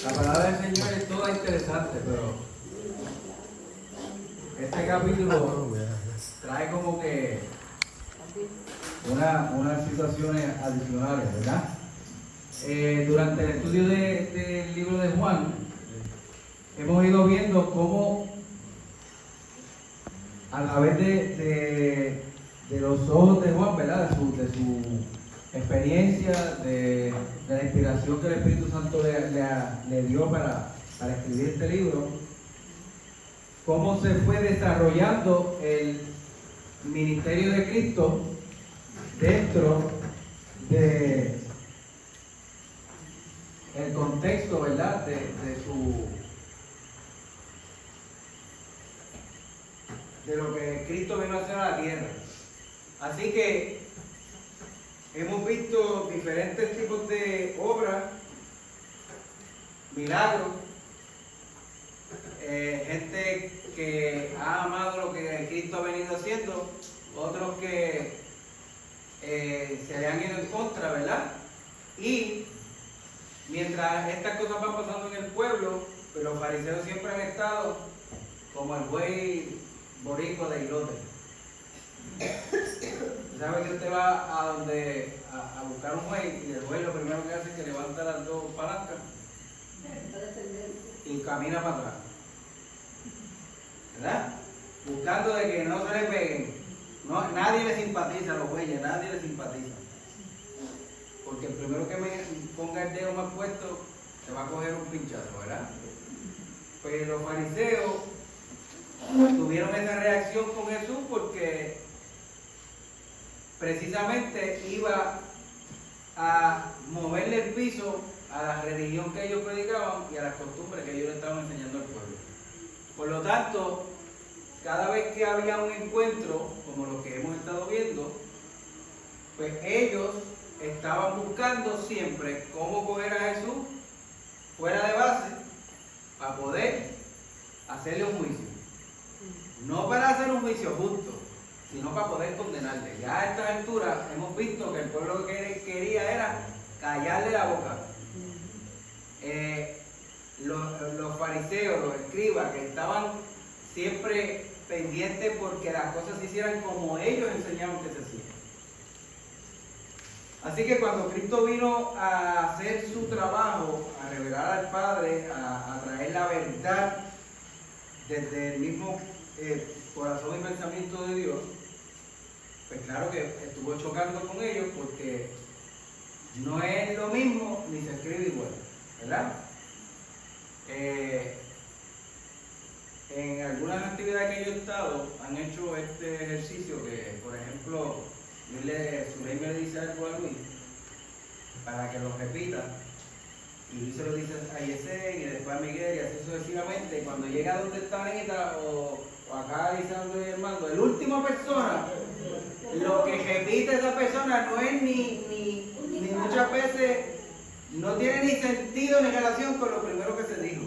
La palabra del Señor es toda interesante, pero este capítulo trae como que unas situaciones adicionales, ¿verdad? Durante el estudio del libro de Juan, hemos ido viendo cómo a través de los ojos de Juan, ¿verdad? De su experiencia, de la inspiración que el Espíritu Santo le dio para escribir este libro, cómo se fue desarrollando el ministerio de Cristo dentro de el contexto, ¿verdad? De lo que Cristo vino a hacer a la tierra. Así que hemos visto diferentes tipos de obras, milagros, gente que ha amado lo que Cristo ha venido haciendo, otros que se le han ido en contra, ¿verdad? Y mientras estas cosas van pasando en el pueblo, pues los fariseos siempre han estado como el buey boricua de Ilote. ¿Sabe que usted va a buscar un buey y el buey lo primero que hace es que levanta las dos palancas y camina para atrás? ¿Verdad? Buscando de que no se le peguen. No, nadie le simpatiza a los bueyes, nadie le simpatiza. Porque el primero que me ponga el dedo más puesto se va a coger un pinchazo, ¿verdad? Pues los fariseos tuvieron esa reacción con Jesús porque precisamente iba a moverle el piso a la religión que ellos predicaban y a las costumbres que ellos le estaban enseñando al pueblo. Por lo tanto, cada vez que había un encuentro, como lo que hemos estado viendo, pues ellos estaban buscando siempre cómo coger a Jesús fuera de base para poder hacerle un juicio. No para hacer un juicio justo, sino para poder condenarle. Ya a esta altura hemos visto que el pueblo que quería era callarle la boca. Los fariseos, los escribas, que estaban siempre pendientes porque las cosas se hicieran como ellos enseñaban que se hacían. Así que cuando Cristo vino a hacer su trabajo, a revelar al Padre, a traer la verdad desde el mismo corazón y pensamiento de Dios, pues claro que estuvo chocando con ellos porque no es lo mismo ni se escribe igual, ¿verdad? En algunas actividades que yo he estado han hecho este ejercicio que, por ejemplo, Zuley me dice algo a Luis para que lo repita y Luis se lo dice a Yesen y después a Miguel y así sucesivamente. Y cuando llega donde está Anita o acá Lisandro y Armando, la última persona, lo que repite esa persona no es ni muchas veces no tiene ni sentido ni relación con lo primero que se dijo,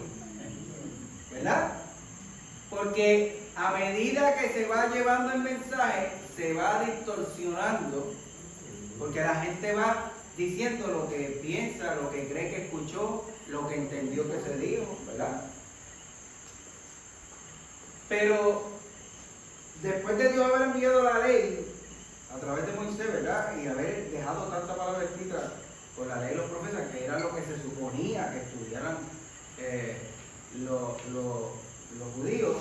¿verdad? Porque a medida que se va llevando el mensaje se va distorsionando, porque la gente va diciendo lo que piensa, lo que cree que escuchó, lo que entendió que se dijo, ¿verdad? Pero después de Dios haber enviado la ley a través de Moisés, ¿verdad? Y haber dejado tanta palabra escrita por la ley de los profetas, que era lo que se suponía que estudiaran los judíos,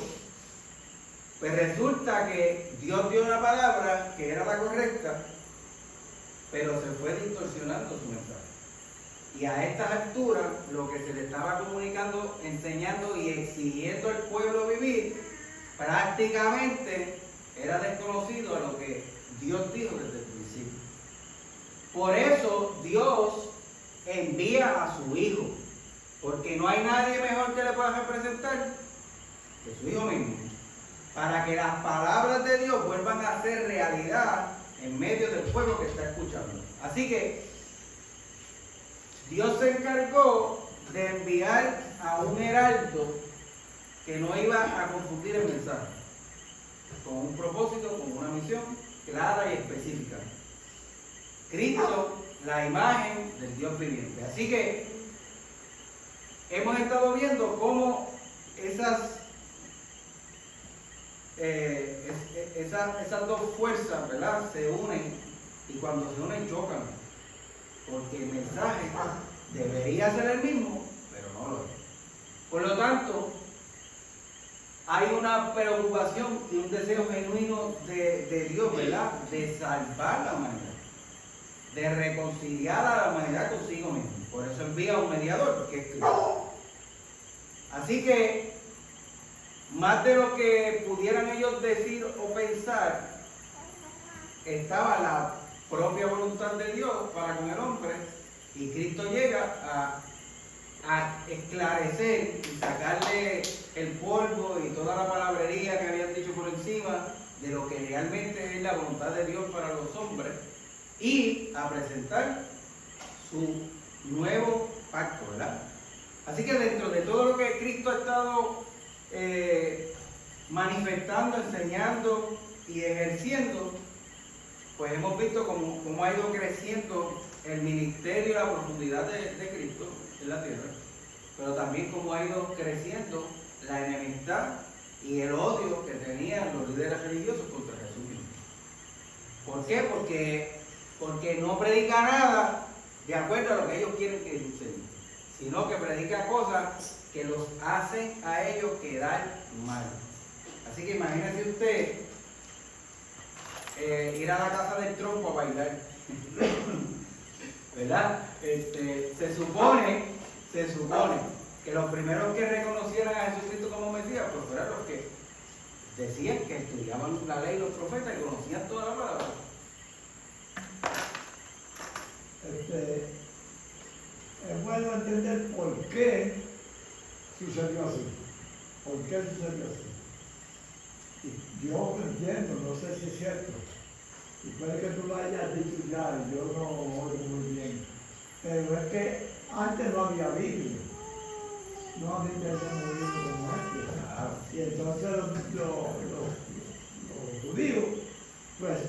pues resulta que Dios dio una palabra que era la correcta, pero se fue distorsionando su mensaje. Y a estas alturas, lo que se le estaba comunicando, enseñando y exigiendo al pueblo vivir, prácticamente era desconocido a lo que Dios dijo desde el principio. Por eso Dios envía a su Hijo, porque no hay nadie mejor que le pueda representar que su Hijo mismo, para que las palabras de Dios vuelvan a ser realidad en medio del pueblo que está escuchando. Así que Dios se encargó de enviar a un heraldo que no iba a confundir el mensaje, con un propósito, con una misión clara y específica. Cristo, la imagen del Dios viviente. Así que hemos estado viendo cómo esas dos fuerzas, ¿verdad?, se unen, y cuando se unen chocan, porque el mensaje debería ser el mismo, pero no lo es. Por lo tanto, hay una preocupación y un deseo genuino de Dios, ¿verdad?, de salvar la humanidad, de reconciliar a la humanidad consigo mismo. Por eso envía un mediador, que es Cristo. Así que, más de lo que pudieran ellos decir o pensar, estaba la propia voluntad de Dios para con el hombre, y Cristo llega a esclarecer y sacarle el polvo y toda la palabrería que habían dicho por encima de lo que realmente es la voluntad de Dios para los hombres, y a presentar su nuevo pacto, ¿verdad? Así que dentro de todo lo que Cristo ha estado manifestando, enseñando y ejerciendo, pues hemos visto cómo ha ido creciendo el ministerio y la profundidad de Cristo en la tierra, pero también cómo ha ido creciendo la enemistad y el odio que tenían los líderes religiosos contra Jesús mismo. ¿Por qué? Porque no predica nada de acuerdo a lo que ellos quieren que suceda, sino que predica cosas que los hacen a ellos quedar mal. Así que imagínese usted ir a la casa del trompo a bailar, ¿verdad? Se supone que los primeros que reconocieran a Jesucristo como Mesías, pues fueran los que decían que estudiaban la ley y los profetas y conocían toda la palabra. Es bueno entender por qué sucedió así. ¿Por qué sucedió así? Y yo entiendo, no sé si es cierto. Y puede que tú lo hayas dicho ya, y yo no oigo muy bien. Pero es que antes no había Biblia. No había Biblia como este. Y entonces los judíos, pues,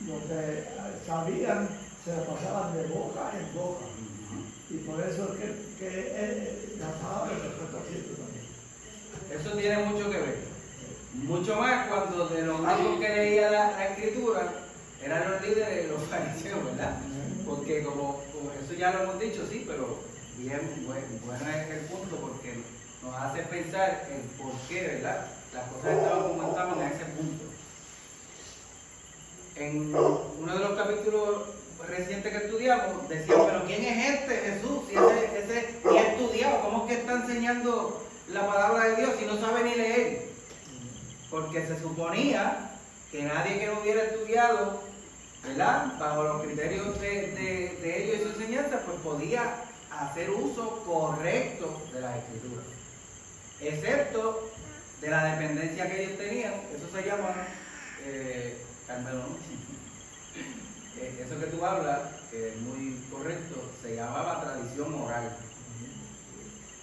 lo que sabían, se lo pasaban de boca en boca. Y por eso es que la palabra se fue haciendo también. Eso tiene mucho que ver. Mucho más cuando de los únicos que leía la escritura eran los líderes de los fariseos, ¿verdad? Porque como eso ya lo hemos dicho, sí, pero bien, bueno es el punto, porque nos hace pensar en por qué, ¿verdad?, las cosas estaban como estaban a ese punto. En uno de los capítulos recientes que estudiamos, decían, pero ¿quién es Jesús? Si ese ni ha estudiado, ¿cómo es que está enseñando la palabra de Dios si no sabe ni leer? Porque se suponía que nadie que no hubiera estudiado, ¿verdad?, bajo los criterios de ellos y su enseñanza, pues podía hacer uso correcto de las escrituras, excepto de la dependencia que ellos tenían. Eso se llama, Carmelo, ¿no? Eso que tú hablas, que es muy correcto, se llamaba tradición oral.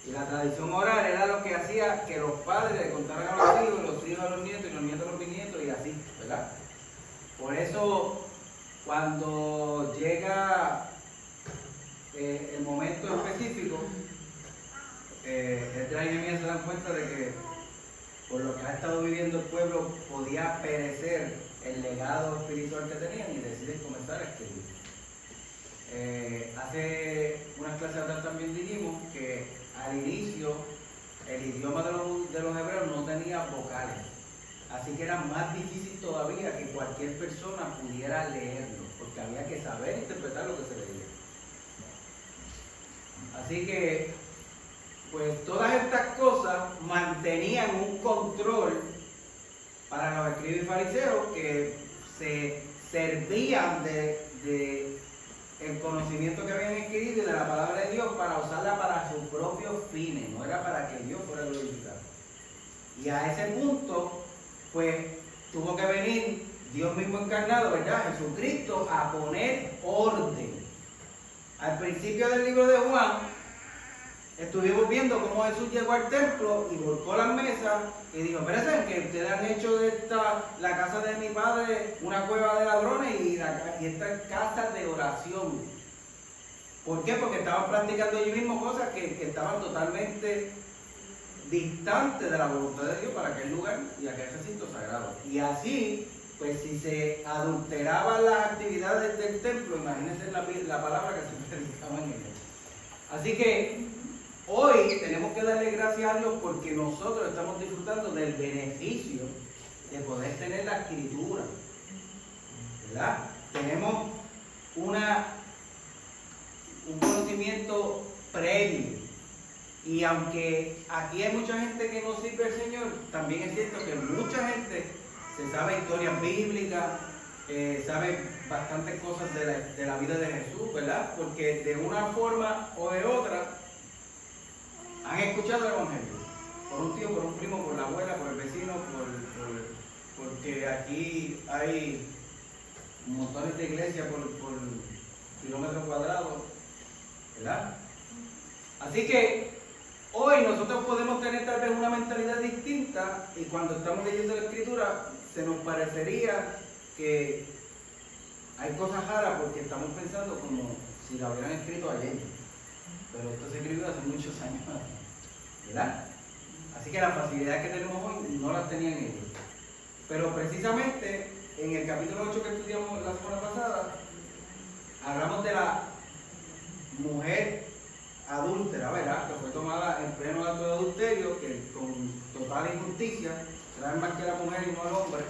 Y la tradición oral era lo que hacía que los padres le contaran a los hijos a los nietos, y los nietos a los bisnietos, y así, ¿verdad? Por eso, cuando llega el momento específico, Esdras y Nehemías se dan cuenta de que por lo que ha estado viviendo el pueblo podía perecer el legado espiritual que tenían, y deciden comenzar a escribir. Hace unas clases atrás también dijimos que al inicio el idioma de los hebreos no tenía vocales, así que era más difícil todavía que cualquier persona pudiera leerlo, porque había que saber interpretar lo que se leía. Así que, pues todas estas cosas mantenían un control para los escribas y fariseos, que se servían de el conocimiento que habían adquirido y de la palabra de Dios para usarla para sus propios fines, no era para que Dios fuera glorificado. Y a ese punto, pues, tuvo que venir Dios mismo encarnado, ¿verdad?, Jesucristo, a poner orden. Al principio del libro de Juan, estuvimos viendo cómo Jesús llegó al templo y volcó las mesas y dijo, espérense, que ustedes han hecho de la casa de mi padre una cueva de ladrones y esta es casa de oración. ¿Por qué? Porque estaban practicando allí mismo cosas que estaban totalmente distantes de la voluntad de Dios para aquel lugar y aquel recinto sagrado. Y así, pues si se adulteraban las actividades del templo, imagínense la palabra que se predicaban en él. Así que hoy tenemos que darle gracias a Dios porque nosotros estamos disfrutando del beneficio de poder tener la escritura, ¿verdad? Tenemos un conocimiento previo. Y aunque aquí hay mucha gente que no sirve al Señor, también es cierto que mucha gente se sabe historias bíblicas, sabe bastantes cosas de la vida de Jesús, ¿verdad? Porque de una forma o de otra han escuchado el Evangelio. Por un tío, por un primo, por la abuela, por el vecino, porque aquí hay montones de iglesias por kilómetros cuadrados, ¿verdad? Así que hoy nosotros podemos tener tal vez una mentalidad distinta y cuando estamos leyendo la Escritura se nos parecería que hay cosas raras porque estamos pensando como si la hubieran escrito ayer. Pero esto se escribió hace muchos años, ¿verdad? Así que las facilidades que tenemos hoy no las tenían ellos. Pero precisamente en el capítulo 8 que estudiamos la semana pasada, hablamos de la mujer adúltera, ¿verdad? Que fue tomada en pleno acto de adulterio, que con total injusticia, traen más que la mujer y no el hombre.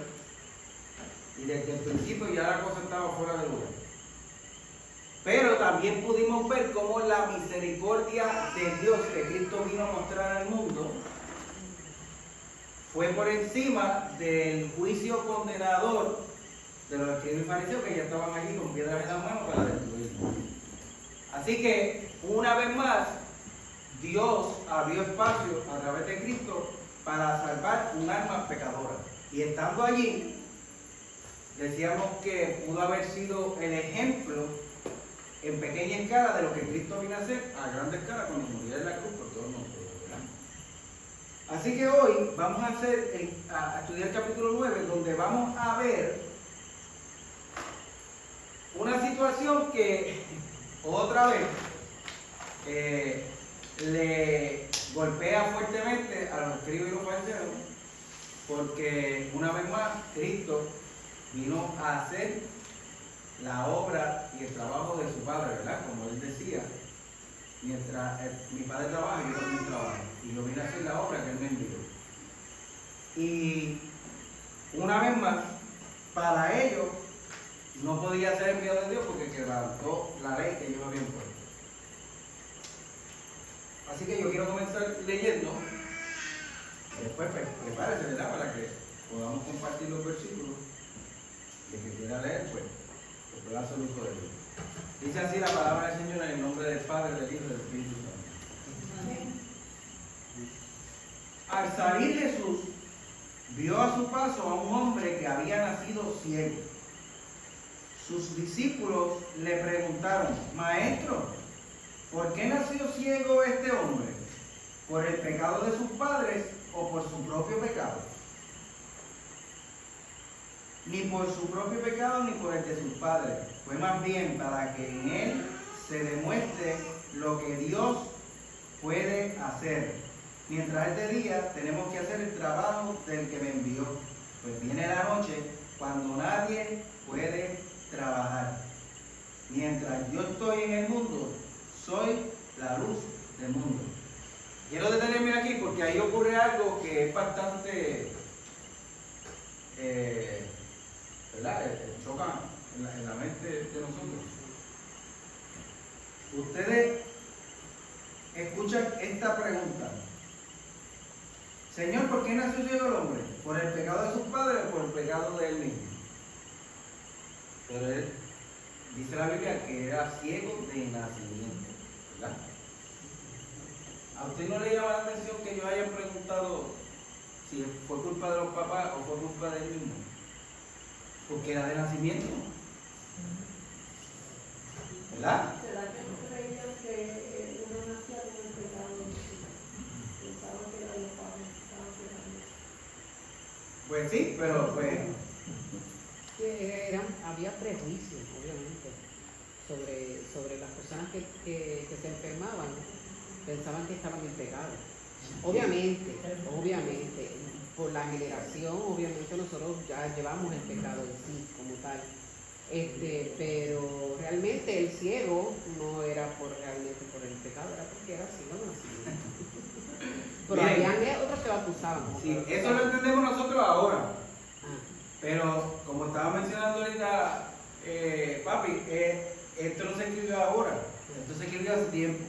Y desde el principio ya la cosa estaba fuera de lugar. Pero también pudimos ver cómo la misericordia de Dios que Cristo vino a mostrar al mundo fue por encima del juicio condenador de los escribas y fariseos que ya estaban allí con piedras en las manos para destruirlo. Así que, una vez más, Dios abrió espacio a través de Cristo para salvar un alma pecadora. Y estando allí, decíamos que pudo haber sido el ejemplo en pequeña escala de lo que Cristo vino a hacer a grande escala cuando murió en la cruz por todos nosotros. Así que hoy vamos a estudiar el capítulo 9, donde vamos a ver una situación que otra vez le golpea fuertemente a los escribas y los fariseos, porque una vez más Cristo vino a hacer la obra y el trabajo de su Padre, ¿verdad? Como él decía, mientras mi Padre trabaja, yo también trabajo, y yo vine a hacer la obra que él me envió. Y una vez más, para ellos no podía ser enviado de Dios porque quebrantó la ley que ellos habían puesto. Así que yo quiero comenzar leyendo, después prepárese, ¿verdad? Para que podamos compartir los versículos. Y el que quiera leer, pues pueda hacer uso de ellos. Dice así la palabra del Señor en el nombre del Padre, del Hijo y del Espíritu Santo. Amén. Al salir Jesús, vio a su paso a un hombre que había nacido ciego. Sus discípulos le preguntaron: Maestro, ¿por qué nació ciego este hombre? ¿Por el pecado de sus padres o por su propio pecado? Ni por su propio pecado ni por el de sus padres. Fue más bien para que en él se demuestre lo que Dios puede hacer. Mientras es de día, tenemos que hacer el trabajo del que me envió. Pues viene la noche cuando nadie puede trabajar. Mientras yo estoy en el mundo, soy la luz del mundo. Quiero detenerme aquí porque ahí ocurre algo que es bastante ¿verdad? Choca en la mente de nosotros. Ustedes escuchan esta pregunta: Señor, ¿por qué nació ciego el hombre? ¿Por el pecado de sus padres o por el pecado de él mismo? Pero él dice la Biblia que era ciego de nacimiento, ¿verdad? ¿A usted no le llama la atención que ellos hayan preguntado si fue culpa de los papás o fue culpa de él mismo? Porque era de nacimiento, ¿verdad? ¿Será que no creían que uno nacía con el pecado? Pensaban que eran los padres que estaban pecando. Pues sí, pero pues Había prejuicios, obviamente. sobre las personas que se enfermaban, pensaban que estaban en pecado. Obviamente, por la generación, obviamente nosotros ya llevamos el pecado en sí como tal. Pero realmente el ciego no era realmente por el pecado, era porque era ciego nacido. Pero habían otros que lo acusaban. Sí, eso lo entendemos nosotros ahora. Ah. Pero como estaba mencionando ahorita, papi, esto no se escribió ahora, esto se escribió hace tiempo.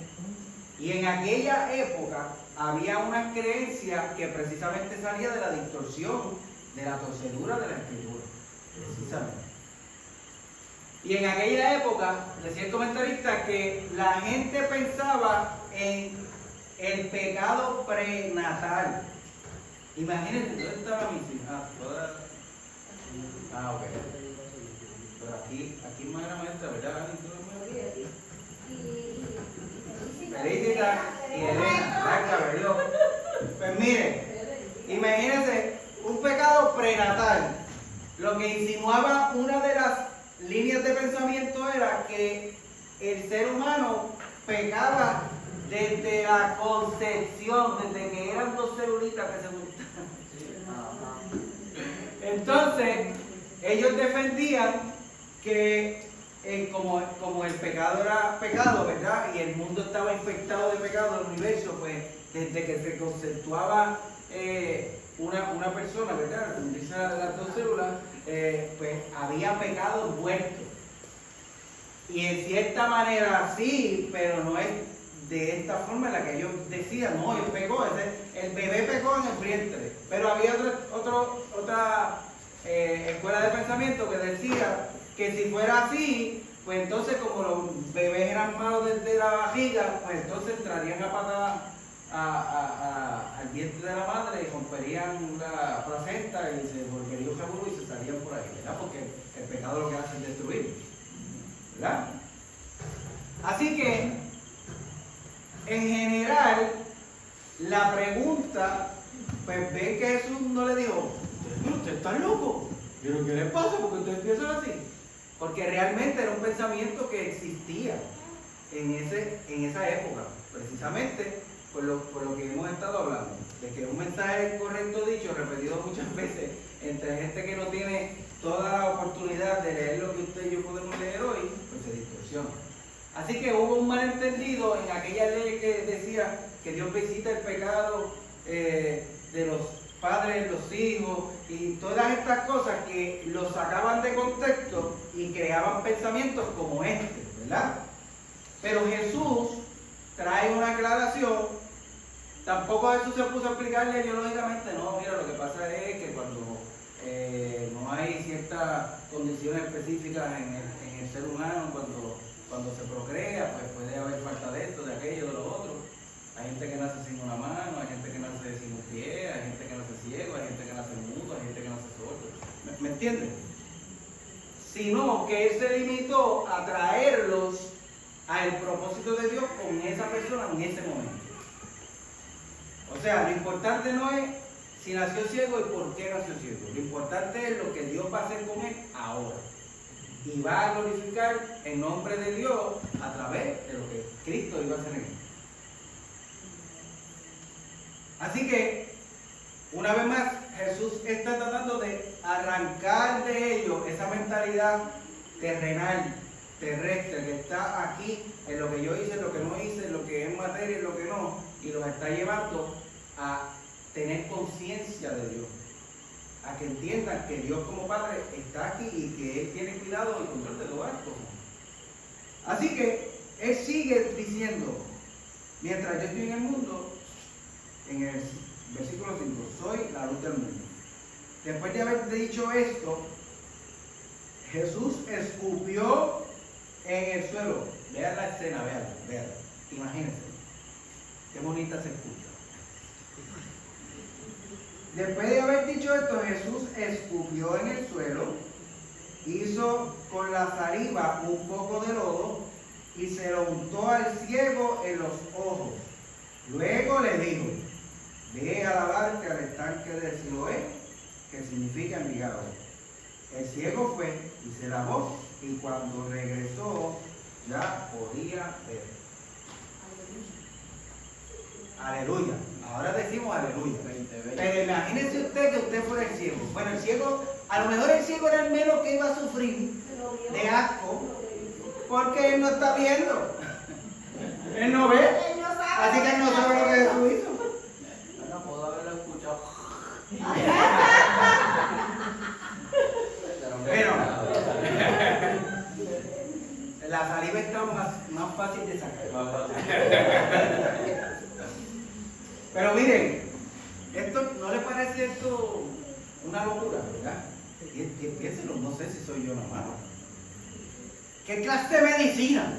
Y en aquella época había una creencia que precisamente salía de la distorsión, de la torcedura de la escritura. Precisamente. Y en aquella época, decía el comentarista, que la gente pensaba en el pecado prenatal. Imagínense, ¿dónde estaba mi hija? Ok. Pero aquí es más maestra, ¿verdad? Felicita y Elena, pues miren, imagínense un pecado prenatal. Lo que insinuaba una de las líneas de pensamiento era que el ser humano pecaba desde la concepción, desde que eran dos celulitas que se juntaban. Entonces, ellos defendían que como el pecado era pecado, ¿verdad? Y el mundo estaba infectado de pecado, el universo, pues desde que se conceptuaba una persona, ¿verdad? Como dice las dos células, pues había pecado envuelto. Y en cierta manera sí, pero no es de esta forma en la que ellos decían, no, él pecó, el bebé pecó en el vientre. Pero había otra escuela de pensamiento que decía que si fuera así, pues entonces como los bebés eran malos desde la barriga, pues entonces entrarían a patadas al vientre de la madre y romperían la placenta y se volvería un revolú y se salían por ahí, ¿verdad? Porque el pecado lo que hace es destruir, ¿verdad? Así que, en general, la pregunta, pues ven que Jesús no le dijo, ¿usted está loco? ¿Pero qué le pasa? Porque ustedes piensan así. Porque realmente era un pensamiento que existía en esa época, precisamente por lo que hemos estado hablando, de que un mensaje correcto dicho, repetido muchas veces, entre gente que no tiene toda la oportunidad de leer lo que usted y yo podemos leer hoy, pues se distorsiona. Así que hubo un malentendido en aquella ley que decía que Dios visita el pecado de los padres, los hijos y todas estas cosas que los sacaban de contexto y creaban pensamientos como este, ¿verdad? Pero Jesús trae una aclaración. Tampoco Jesús se puso a explicarle ideológicamente, no, mira, lo que pasa es que cuando no hay ciertas condiciones específicas en el ser humano, cuando se procrea, pues puede haber falta de esto, de aquello, de lo otro. Hay gente que nace sin una mano, hay gente que nace sin un pie, hay gente que nace ciego, hay gente que nace mudo, hay gente que nace sordo. ¿Me entienden? Sino que Él se limitó a traerlos al propósito de Dios con esa persona en ese momento. O sea, lo importante no es si nació ciego y por qué nació ciego. Lo importante es lo que Dios va a hacer con él ahora. Y va a glorificar el nombre de Dios a través de lo que Cristo iba a hacer en él. Así que, una vez más, Jesús está tratando de arrancar de ellos esa mentalidad terrenal, terrestre, que está aquí en lo que yo hice, en lo que no hice, en lo que es materia, en lo que no, y los está llevando a tener conciencia de Dios, a que entiendan que Dios como Padre está aquí y que Él tiene cuidado y control de todas las cosas. Así que Él sigue diciendo, mientras yo estoy en el mundo, en el versículo 5, soy la luz del mundo. Después de haber dicho esto, Jesús escupió en el suelo. Vean la escena, vean. Imagínense. Qué bonita se escucha. Después de haber dicho esto, Jesús escupió en el suelo, hizo con la saliva un poco de lodo y se lo untó al ciego en los ojos. Luego le dijo, ve a lavarte al estanque de Siloé, que significa enviado. El ciego fue y se lavó, y cuando regresó ya podía ver. Aleluya. Ahora decimos aleluya. Pero imagínese usted que usted fuera el ciego. Bueno, el ciego, a lo mejor el ciego era el menos que iba a sufrir de asco, porque él no está viendo. Él no ve. Así que él no sabe lo que Jesús hizo. Bueno, puedo haberlo escuchado. Pero la saliva está más fácil de sacar. Pero miren, esto ¿no le parece esto una locura, verdad? Y piénselo, no sé si soy yo nomás. ¿Qué clase de medicina?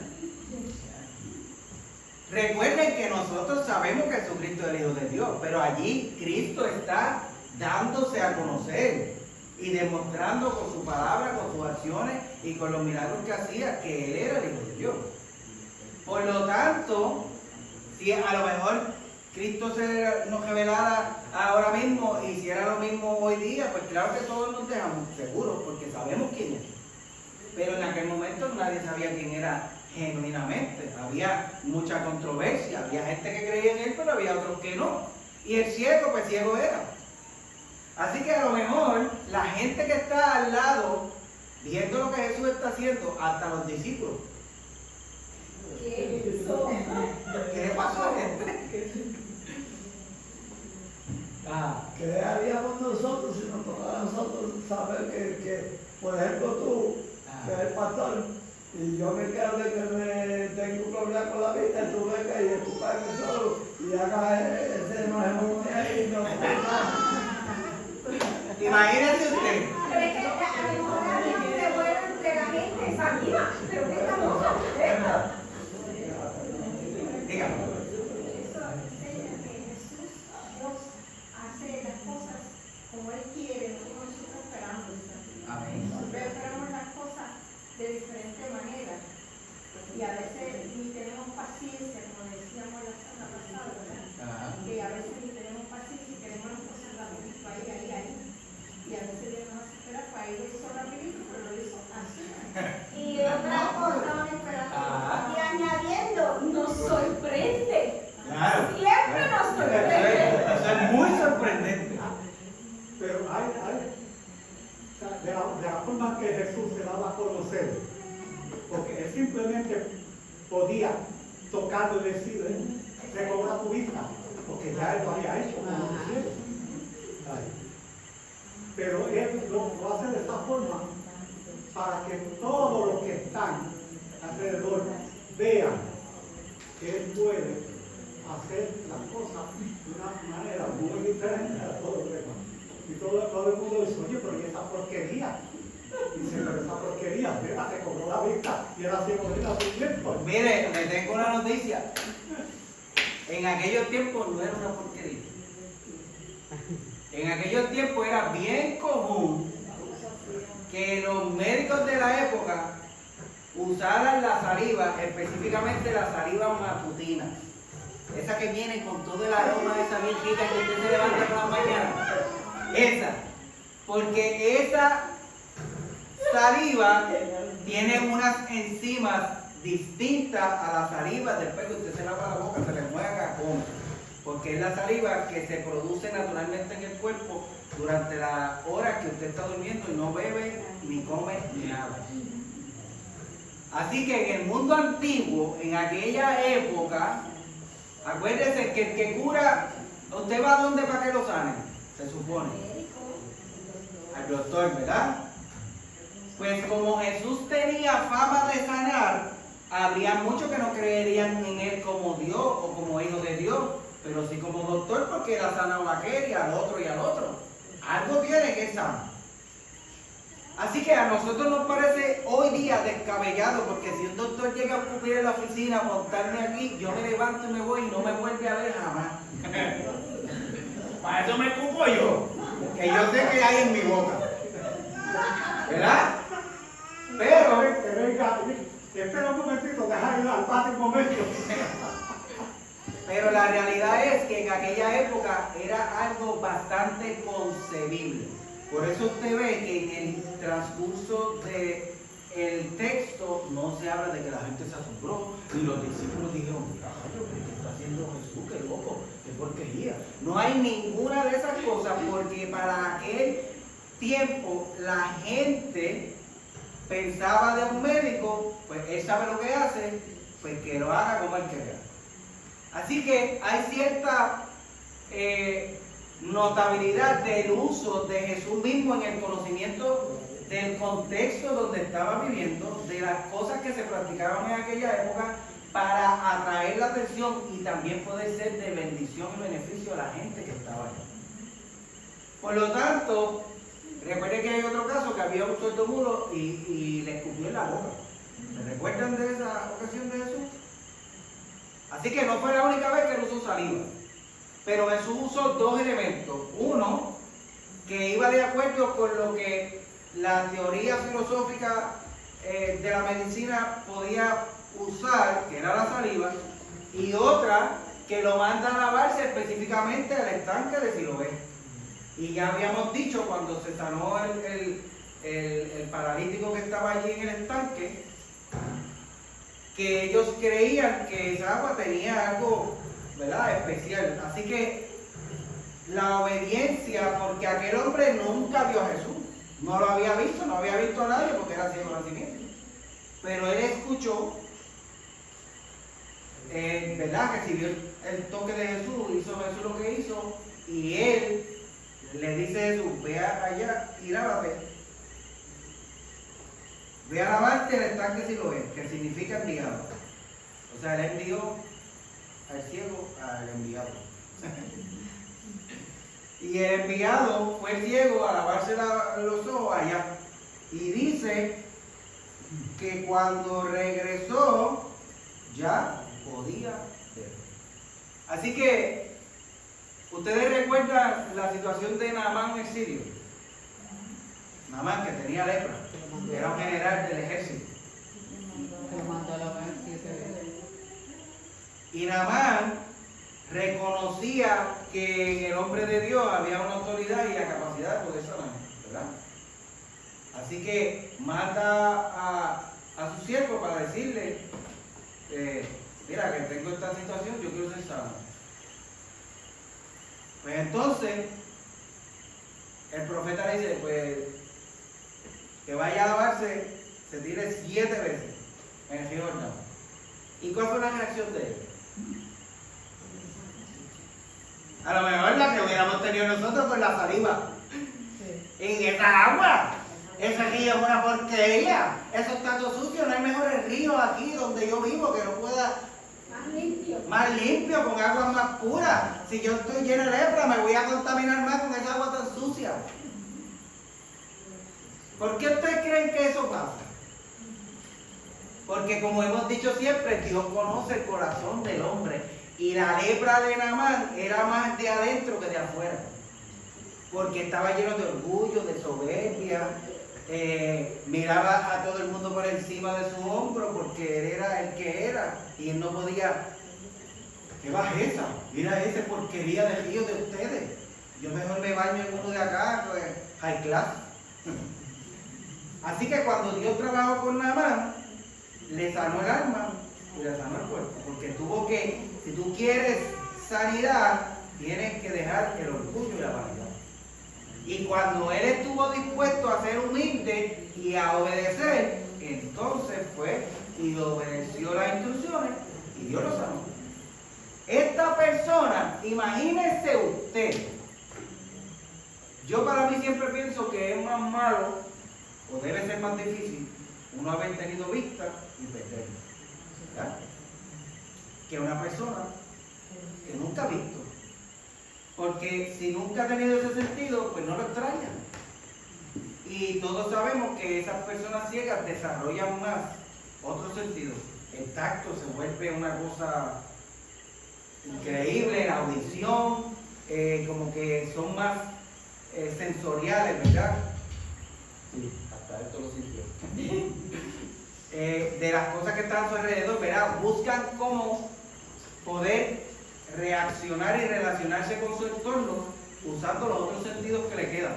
Recuerden que nosotros sabemos que Jesucristo es el Hijo de Dios, pero allí Cristo está dándose a conocer y demostrando con su palabra, con sus acciones y con los milagros que hacía que Él era el Hijo de Dios. Por lo tanto, si a lo mejor Cristo nos revelara ahora mismo y hiciera lo mismo hoy día, pues claro que todos nos dejamos seguros porque sabemos quién es. Pero en aquel momento nadie sabía quién era genuinamente. Había mucha controversia, había gente que creía en Él, pero había otros que no. Y el ciego, pues ciego era. Así que a lo mejor la gente que está al lado, viendo lo que Jesús está haciendo, hasta los discípulos. ¿Qué le pasó a gente? ¿Qué haríamos nosotros si nos tocara a nosotros saber que por ejemplo tú, que eres pastor, y yo me quedo de que tengo un problema con la vista, y tú vengas y escuparme solo y hagas ese matrimonio y no Imagínese usted. Pero es que a lo mejor la gente se vuelve entre la gente sabía, pero que estamos haciendo. Dígame. Eso enseña que Jesús, Dios, hace las cosas como Él quiere, no como nosotros esperamos. Amén. Nosotros esperamos las cosas de diferente manera. Y a veces ni tenemos paciencia, como decíamos la semana pasada, ¿verdad? Que a veces ni tenemos paciencia y queremos las cosas rapidito, ahí. Y a veces Dios nos espera para ir eso rapidito, pero lo hizo así. Y otra cosa, y añadiendo, nos sorprende. Claro. Siempre nos sorprende. Eso es muy sorprendente. Pero de la forma que Jesús se daba a conocer, porque Él simplemente podía tocarlo y decirle, recobra tu vista, porque ya Él lo había hecho con los ciegos. Pero Él lo hace de esta forma para que todos los que están alrededor vean que Él puede hacer las cosas de una manera muy diferente a todos los demás. Y todo el mundo dice, oye, pero ¿y esa porquería? Dice, pero esa porquería, mira, te cobró la vista y era ciego de su tiempo. Mire, le tengo una noticia. En aquellos tiempos no era una porquería. En aquellos tiempos era bien común que los médicos de la época usaran la saliva, específicamente la saliva matutina. Esa que viene con todo el aroma de esa bien rica que usted se levanta por la mañana. Esa. Porque esa saliva tiene unas enzimas distintas a la saliva después que usted se lava la boca, se le mueva con. Porque es la saliva que se produce naturalmente en el cuerpo durante las horas que usted está durmiendo y no bebe, ni come, ni nada. Así que en el mundo antiguo, en aquella época, acuérdese que el que cura, ¿usted va a dónde para que lo sane? Se supone. Al doctor, ¿verdad? Pues como Jesús tenía fama de sanar, habría muchos que no creerían en Él como Dios o como Hijo de Dios, pero sí como doctor porque Él ha sanado a aquel y al otro y al otro. Algo tiene que sanar. Así que a nosotros nos parece hoy día descabellado, porque si un doctor llega a ocupar en la oficina, a montarme aquí, yo me levanto y me voy y no me vuelve a ver jamás. Para eso me ocupo yo, que yo sé que hay en mi boca. ¿Verdad? Pero, Que venga, espera un momentito, deja ir al patio un momento. pero la realidad es que en aquella época era algo bastante concebible. Por eso usted ve que en el transcurso de el texto no se habla de que la gente se asombró, ni los discípulos dijeron, mira, ¿qué está haciendo Jesús? Qué loco, qué porquería. No hay ninguna de esas cosas, porque para aquel tiempo la gente pensaba de un médico, pues él sabe lo que hace, pues que lo haga como él quiera. Así que hay cierta notabilidad del uso de Jesús mismo en el conocimiento del contexto donde estaba viviendo, de las cosas que se practicaban en aquella época para atraer la atención y también poder ser de bendición y beneficio a la gente que estaba allá. Por lo tanto, recuerden que hay otro caso que había un sordomudo y le escupió en la boca. ¿Se recuerdan de esa ocasión de Jesús? Así que no fue la única vez que él usó saliva. Pero Jesús usó dos elementos. Uno, que iba de acuerdo con lo que la teoría filosófica de la medicina podía usar, que era la saliva. Y otra, que lo manda a lavarse específicamente al estanque de Siloé. Y ya habíamos dicho cuando se sanó el paralítico que estaba allí en el estanque, que ellos creían que esa agua tenía algo, ¿verdad?, especial. Así que la obediencia, porque aquel hombre nunca vio a Jesús, no lo había visto, no había visto a nadie porque era ciego de nacimiento. Pero él escuchó, ¿verdad?, recibió el toque de Jesús, hizo Jesús lo que hizo, y él le dice a Jesús, ve allá y lávate. Ve a lavarte el estanque Siloé, que significa enviado. O sea, él envió al ciego al enviado. Y el enviado fue el ciego a lavarse los ojos allá. Y dice que cuando regresó ya podía ver. Así que, ¿ustedes recuerdan la situación de Naamán el sirio? Naamán, que tenía lepra, era un general del ejército. Y Naamán reconocía que en el hombre de Dios había una autoridad y la capacidad de poder sanar, ¿verdad? Así que mata a su siervo para decirle, mira que tengo esta situación, yo quiero ser sano. Pues entonces, el profeta le dice, pues, que vaya a lavarse, se tire 7 veces en el río Jordán. ¿Y cuál fue la reacción de él? A lo mejor la que hubiéramos tenido nosotros con la saliva. En esa agua. Ese río es una porquería. Eso está todo sucio. No hay mejores ríos aquí donde yo vivo que no pueda. Más limpio, con aguas más puras. Si yo estoy lleno de lepra, me voy a contaminar más con esa agua tan sucia. ¿Por qué ustedes creen que eso pasa? Porque como hemos dicho siempre, Dios conoce el corazón del hombre. Y la lepra de Naamán era más de adentro que de afuera. Porque estaba lleno de orgullo, de soberbia. Miraba a todo el mundo por encima de su hombro porque él era el que era. Y él no podía. ¡Qué bajeza! Mira esa porquería de río de ustedes. Yo mejor me baño en uno de acá, pues, high class. Así que cuando Dios trabajó con Naamán, le sanó el alma y le sanó el cuerpo. Porque tuvo que, si tú quieres sanidad, tienes que dejar el orgullo y la vanidad. Y cuando él estuvo dispuesto a ser humilde y a obedecer, entonces fue y obedeció las instrucciones y Dios lo sanó. Esta persona, imagínese usted, yo para mí siempre pienso que es más malo, o debe ser más difícil, uno haber tenido vista y perderla, ¿verdad?, que una persona que nunca ha visto. Porque si nunca ha tenido ese sentido, pues no lo extraña. Y todos sabemos que esas personas ciegas desarrollan más otros sentidos. El tacto se vuelve una cosa increíble, la audición, como que son más sensoriales, ¿verdad? Sí, hasta esto lo sintió. De las cosas que están a su alrededor, ¿verdad? Buscan cómo poder reaccionar y relacionarse con su entorno usando los otros sentidos que le quedan.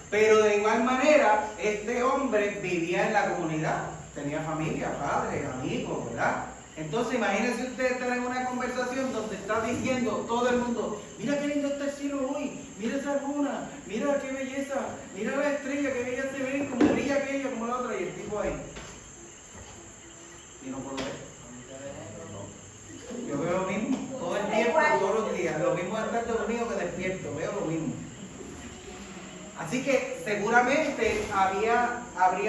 Pero de igual manera, este hombre vivía en la comunidad, tenía familia, padres, amigos, ¿verdad? Entonces imagínense ustedes estar en una conversación donde está diciendo todo el mundo, mira qué lindo está el cielo hoy, mira esa luna, mira qué belleza, mira la estrella, qué bella se ven, como brilla aquella, como la otra, y el tipo ahí. Y no puedo ver. Yo veo lo mismo todo el tiempo, todos los días, lo mismo estar dormido que despierto, veo lo mismo. Así que seguramente habría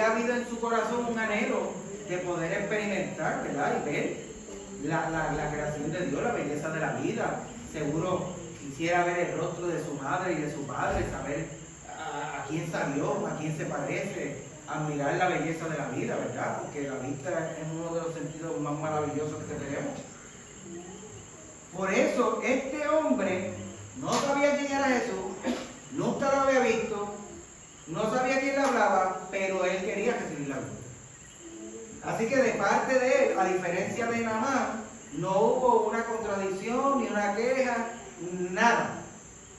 habido en su corazón un anhelo de poder experimentar, ¿verdad? Y ver la creación de Dios, la belleza de la vida. Seguro quisiera ver el rostro de su madre y de su padre, saber a quién salió, a quién se parece, admirar la belleza de la vida, ¿verdad? Porque la vista es uno de los sentidos más maravillosos que tenemos. Por eso, este hombre no sabía quién era Jesús, nunca lo había visto, no sabía quién le hablaba, pero él quería recibir la vida. Así que de parte de él, a diferencia de Naamán, no hubo una contradicción, ni una queja, nada.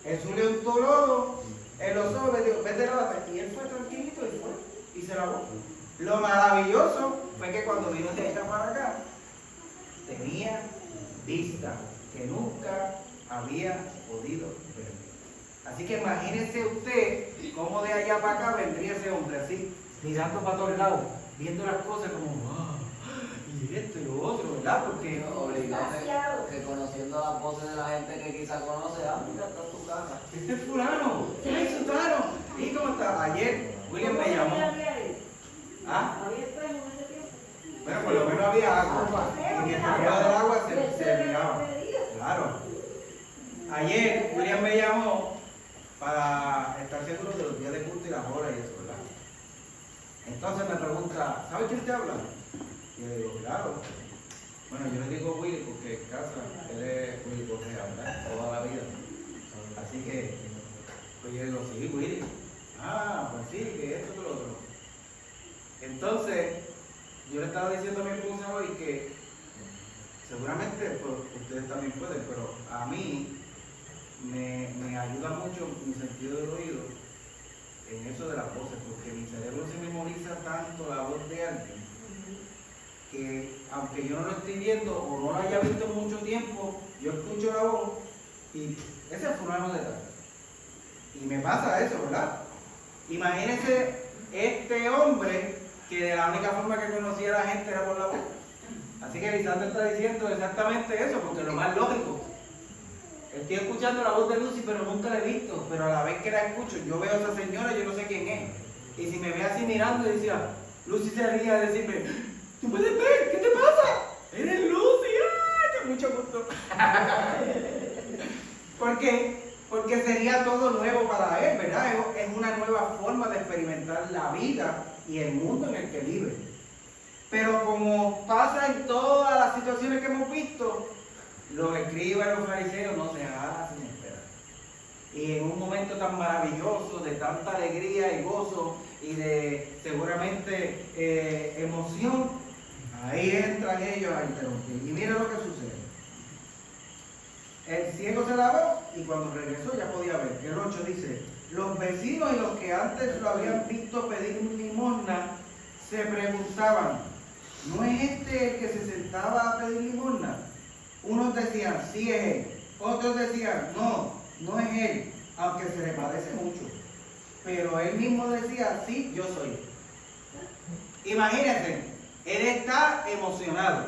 Jesús le untó lodo en los ojos, le dijo, vete a lavarte. Y él fue tranquilito y fue, y se lavó. Lo maravilloso fue que cuando vino de acá para acá, tenía vista que nunca había podido ver. Así que imagínese usted cómo de allá para acá vendría ese hombre así, mirando para todos lados, viendo las cosas como, wow, y esto y lo otro, ¿verdad? Porque obligado que conociendo las voces de la gente que quizás conoce, mira, está en tu casa. este es fulano, ¿qué es fulano? ¿Y cómo está? Ayer William me llamó. ¿Ah? Bueno, por lo menos había agua. En el río del agua se miraba. Claro. Ayer William me llamó para estar seguro de los días de culto y las horas y eso, ¿verdad? Entonces me pregunta, ¿sabe quién te habla? Y yo digo, claro. Bueno, yo le digo Willy porque en casa él es Willy Correa, ¿verdad? Toda la vida. Así que, pues yo digo, sí, Willy. Ah, pues sí, que esto, que lo otro. Entonces, yo le estaba diciendo a mi esposa hoy que seguramente pues, ustedes también pueden, pero a mí me ayuda mucho mi sentido del oído en eso de las voces, porque mi cerebro se memoriza tanto la voz de alguien que aunque yo no lo estoy viendo o no lo haya visto en mucho tiempo, yo escucho la voz y ese es fulano de tal. Y me pasa eso, ¿verdad? Imagínense este hombre que de la única forma que conocía a la gente era por la voz. Así que Lisandro está diciendo exactamente eso, porque lo más lógico. Estoy escuchando la voz de Lucy, pero nunca la he visto. Pero a la vez que la escucho, yo veo a esa señora, yo no sé quién es. Y si me ve así mirando, decía, Lucy se ría de decirme, ¿tú puedes ver? ¿Qué te pasa? Eres Lucy, ¡ay! Con mucho gusto. ¿Por qué? Porque sería todo nuevo para él, ¿verdad? Es una nueva forma de experimentar la vida y el mundo en el que vive. Pero como pasa en todas las situaciones que hemos visto, los escribas y los fariseos no se hacen esperar. Y en un momento tan maravilloso, de tanta alegría y gozo y de seguramente emoción, ahí entran ellos a interrumpir. Y mira lo que sucede. El ciego se lavó y cuando regresó ya podía ver. El 8 dice, los vecinos y los que antes lo habían visto pedir limosna se preguntaban, ¿no es este el que se sentaba a pedir limosna? Unos decían, sí es él. Otros decían, no, no es él, aunque se le parece mucho. Pero él mismo decía, sí, yo soy. Imagínense, él está emocionado,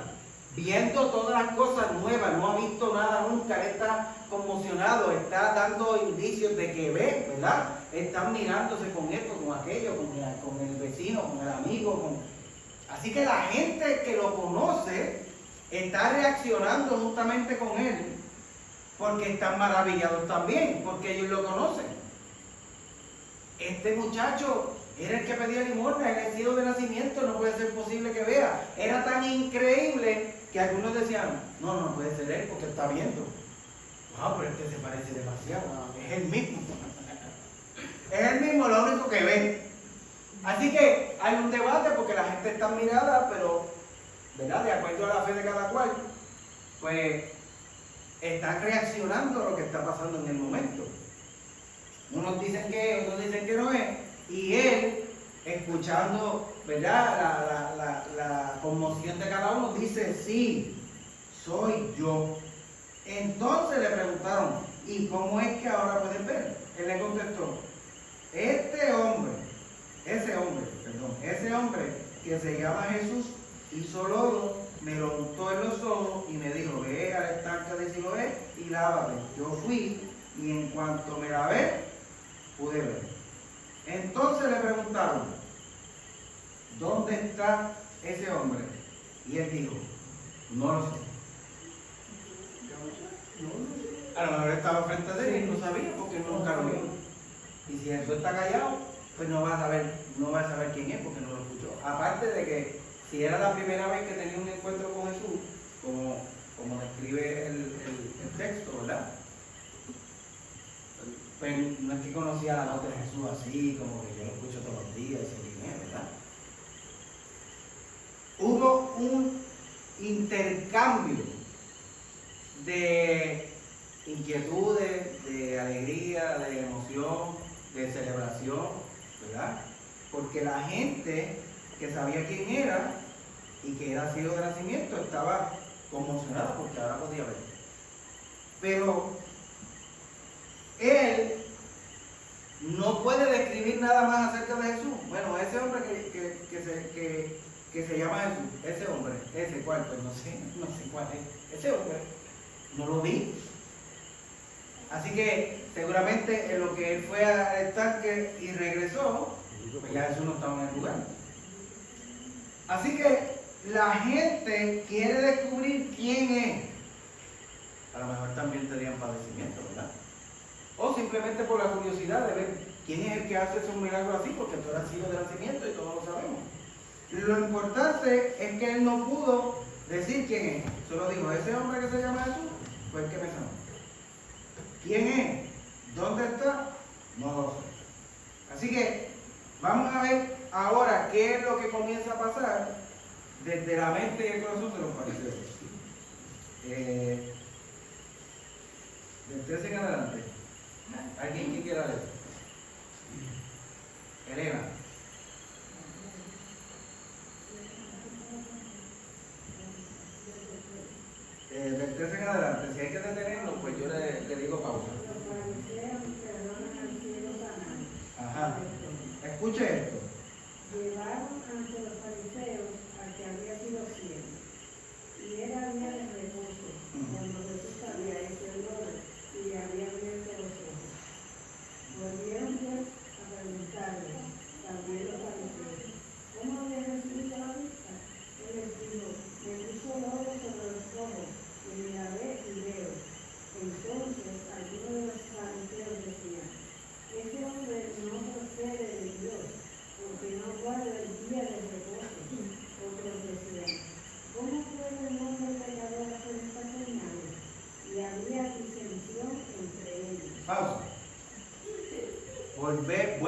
viendo todas las cosas nuevas, no ha visto nada nunca, él está conmocionado, está dando indicios de que ve, ¿verdad? Están mirándose con esto, con aquello, con el vecino, con el amigo, Así que la gente que lo conoce está reaccionando justamente con él, porque están maravillados también, porque ellos lo conocen. Este muchacho era el que pedía limosna, era el ciego de nacimiento, no puede ser posible que vea. Era tan increíble que algunos decían, no puede ser él porque está viendo. Wow, pero este se parece demasiado, es el mismo. Es el mismo, lo único que ve. Así que hay un debate porque la gente está mirada, pero, ¿verdad? De acuerdo a la fe de cada cual, pues están reaccionando a lo que está pasando en el momento. Unos dicen que es, otros dicen que no es, Y él, escuchando, ¿verdad?, la conmoción de cada uno, dice, sí, soy yo. Entonces le preguntaron, ¿y cómo es que ahora puedes ver? Él le contestó, ese hombre que se llama Jesús hizo lodo, me lo untó en los ojos y me dijo, ve al estanque de Siloé y lávate. Yo fui y en cuanto me lavé, pude ver. Entonces le preguntaron, ¿dónde está ese hombre? Y él dijo, no lo sé. A lo mejor estaba frente a él y no sabía porque nunca lo vio. Y si Jesús está callado, pues no va a saber quién es porque no lo escuchó. Aparte de que si era la primera vez que tenía un encuentro con Jesús, como describe el texto, ¿verdad? Pues no es que conocía la voz de Jesús así, como que yo lo escucho todos los días, sé quién es, ¿verdad? Hubo un intercambio de inquietudes, de alegría, de emoción, de celebración, ¿verdad? Porque la gente que sabía quién era y que era ciego de nacimiento estaba conmocionada porque ahora podía ver. Pero él no puede describir nada más acerca de Jesús. Bueno, ese hombre que se llama Jesús, ese hombre, ese cual, pues no sé cuál es, ese hombre, no lo vi. Así que seguramente en lo que él fue al estanque y regresó, pues ya Jesús no estaba en el lugar. Así que la gente quiere descubrir quién es. A lo mejor también tenían padecimiento, ¿verdad? O simplemente por la curiosidad de ver quién es el que hace esos milagros así, porque tú eras ciego de nacimiento y todos lo sabemos. Lo importante es que él no pudo decir quién es. Solo dijo, ese hombre que se llama Jesús fue el que me sanó. ¿Quién es? ¿Dónde está? No lo sé. Así que vamos a ver ahora qué es lo que comienza a pasar desde la mente y el corazón de los fariseos. Del 13 en adelante. ¿Alguien que quiera leer? Elena. Del 13 en adelante, si hay que detenerlo, pues yo le digo pausa. Ajá. Escuche esto. Llevaron ante los fariseos al que había sido ciego, y era día de reposo, cuando Jesús había hecho el lodo y le había abierto los ojos. Volvieron pues a preguntarle, también los fariseos, ¿cómo había recibido la vista? Él les dijo, me puso lodo sobre los ojos, y me lavé y veo. Entonces algunos de los fariseos decían, ese hombre no procede de Dios, porque no guarda el día del reposo. Otros decían, ¿cómo puede el hombre pecador hacer estas señales? Y había disensión entre ellos. Pausa. Vuelve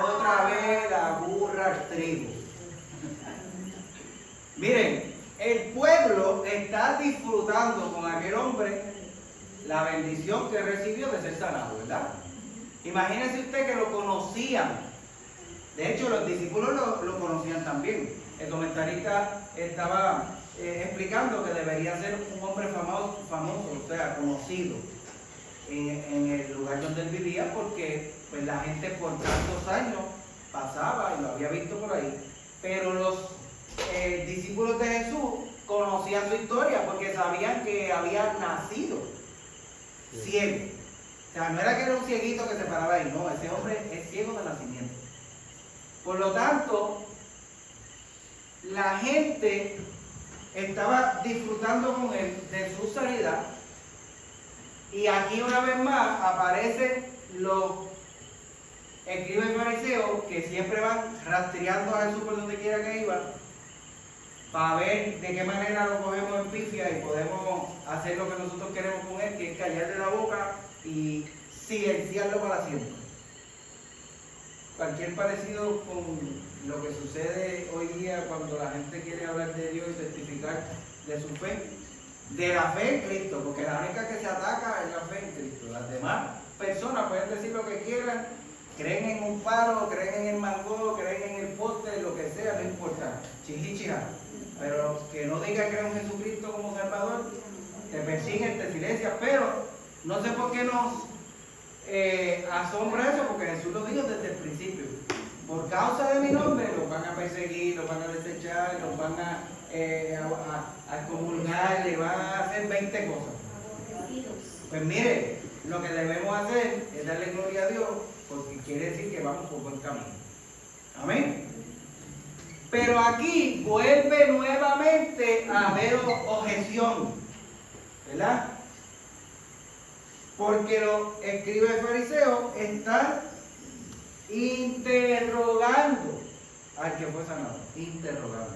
otra vez la burra al trigo. Miren, el pueblo está disfrutando con aquel hombre la bendición que recibió de ser sanado, ¿verdad? Imagínense usted que lo conocían. De hecho, los discípulos lo conocían también. El comentarista estaba explicando que debería ser un hombre famoso, o sea, conocido en el lugar donde él vivía, porque pues, la gente por tantos años pasaba y lo había visto por ahí. Pero los discípulos de Jesús conocían su historia porque sabían que había nacido ciego. O sea, no era que era un cieguito que se paraba ahí, no, ese hombre es ciego de nacimiento. Por lo tanto, la gente estaba disfrutando con él de su sanidad. Y aquí una vez más aparecen los escribas fariseos que siempre van rastreando a Jesús por donde quiera que iba para ver de qué manera lo cogemos en pifia y podemos hacer lo que nosotros queremos con él, que es callarle la boca y silenciarlo para siempre. Cualquier parecido con lo que sucede hoy día cuando la gente quiere hablar de Dios y testificar de su fe, de la fe en Cristo, porque la única que se ataca es la fe en Cristo. Las demás personas pueden decir lo que quieran Creen en un palo, creen en el mango, creen en el poste, lo que sea, no importa. Chichichija. Pero que no diga creo en Jesucristo como Salvador, te persiguen, te silencian. Pero no sé por qué nos asombra eso, porque Jesús lo dijo desde el principio. Por causa de mi nombre los van a perseguir, los van a desechar, los van a excomulgar, le van a hacer 20 cosas. Pues mire, lo que debemos hacer es darle gloria a Dios, porque quiere decir que vamos por buen camino. Amén. Pero aquí vuelve nuevamente a haber objeción, ¿verdad? Porque los escribas y fariseos están interrogando al que fue sanado, interrogando.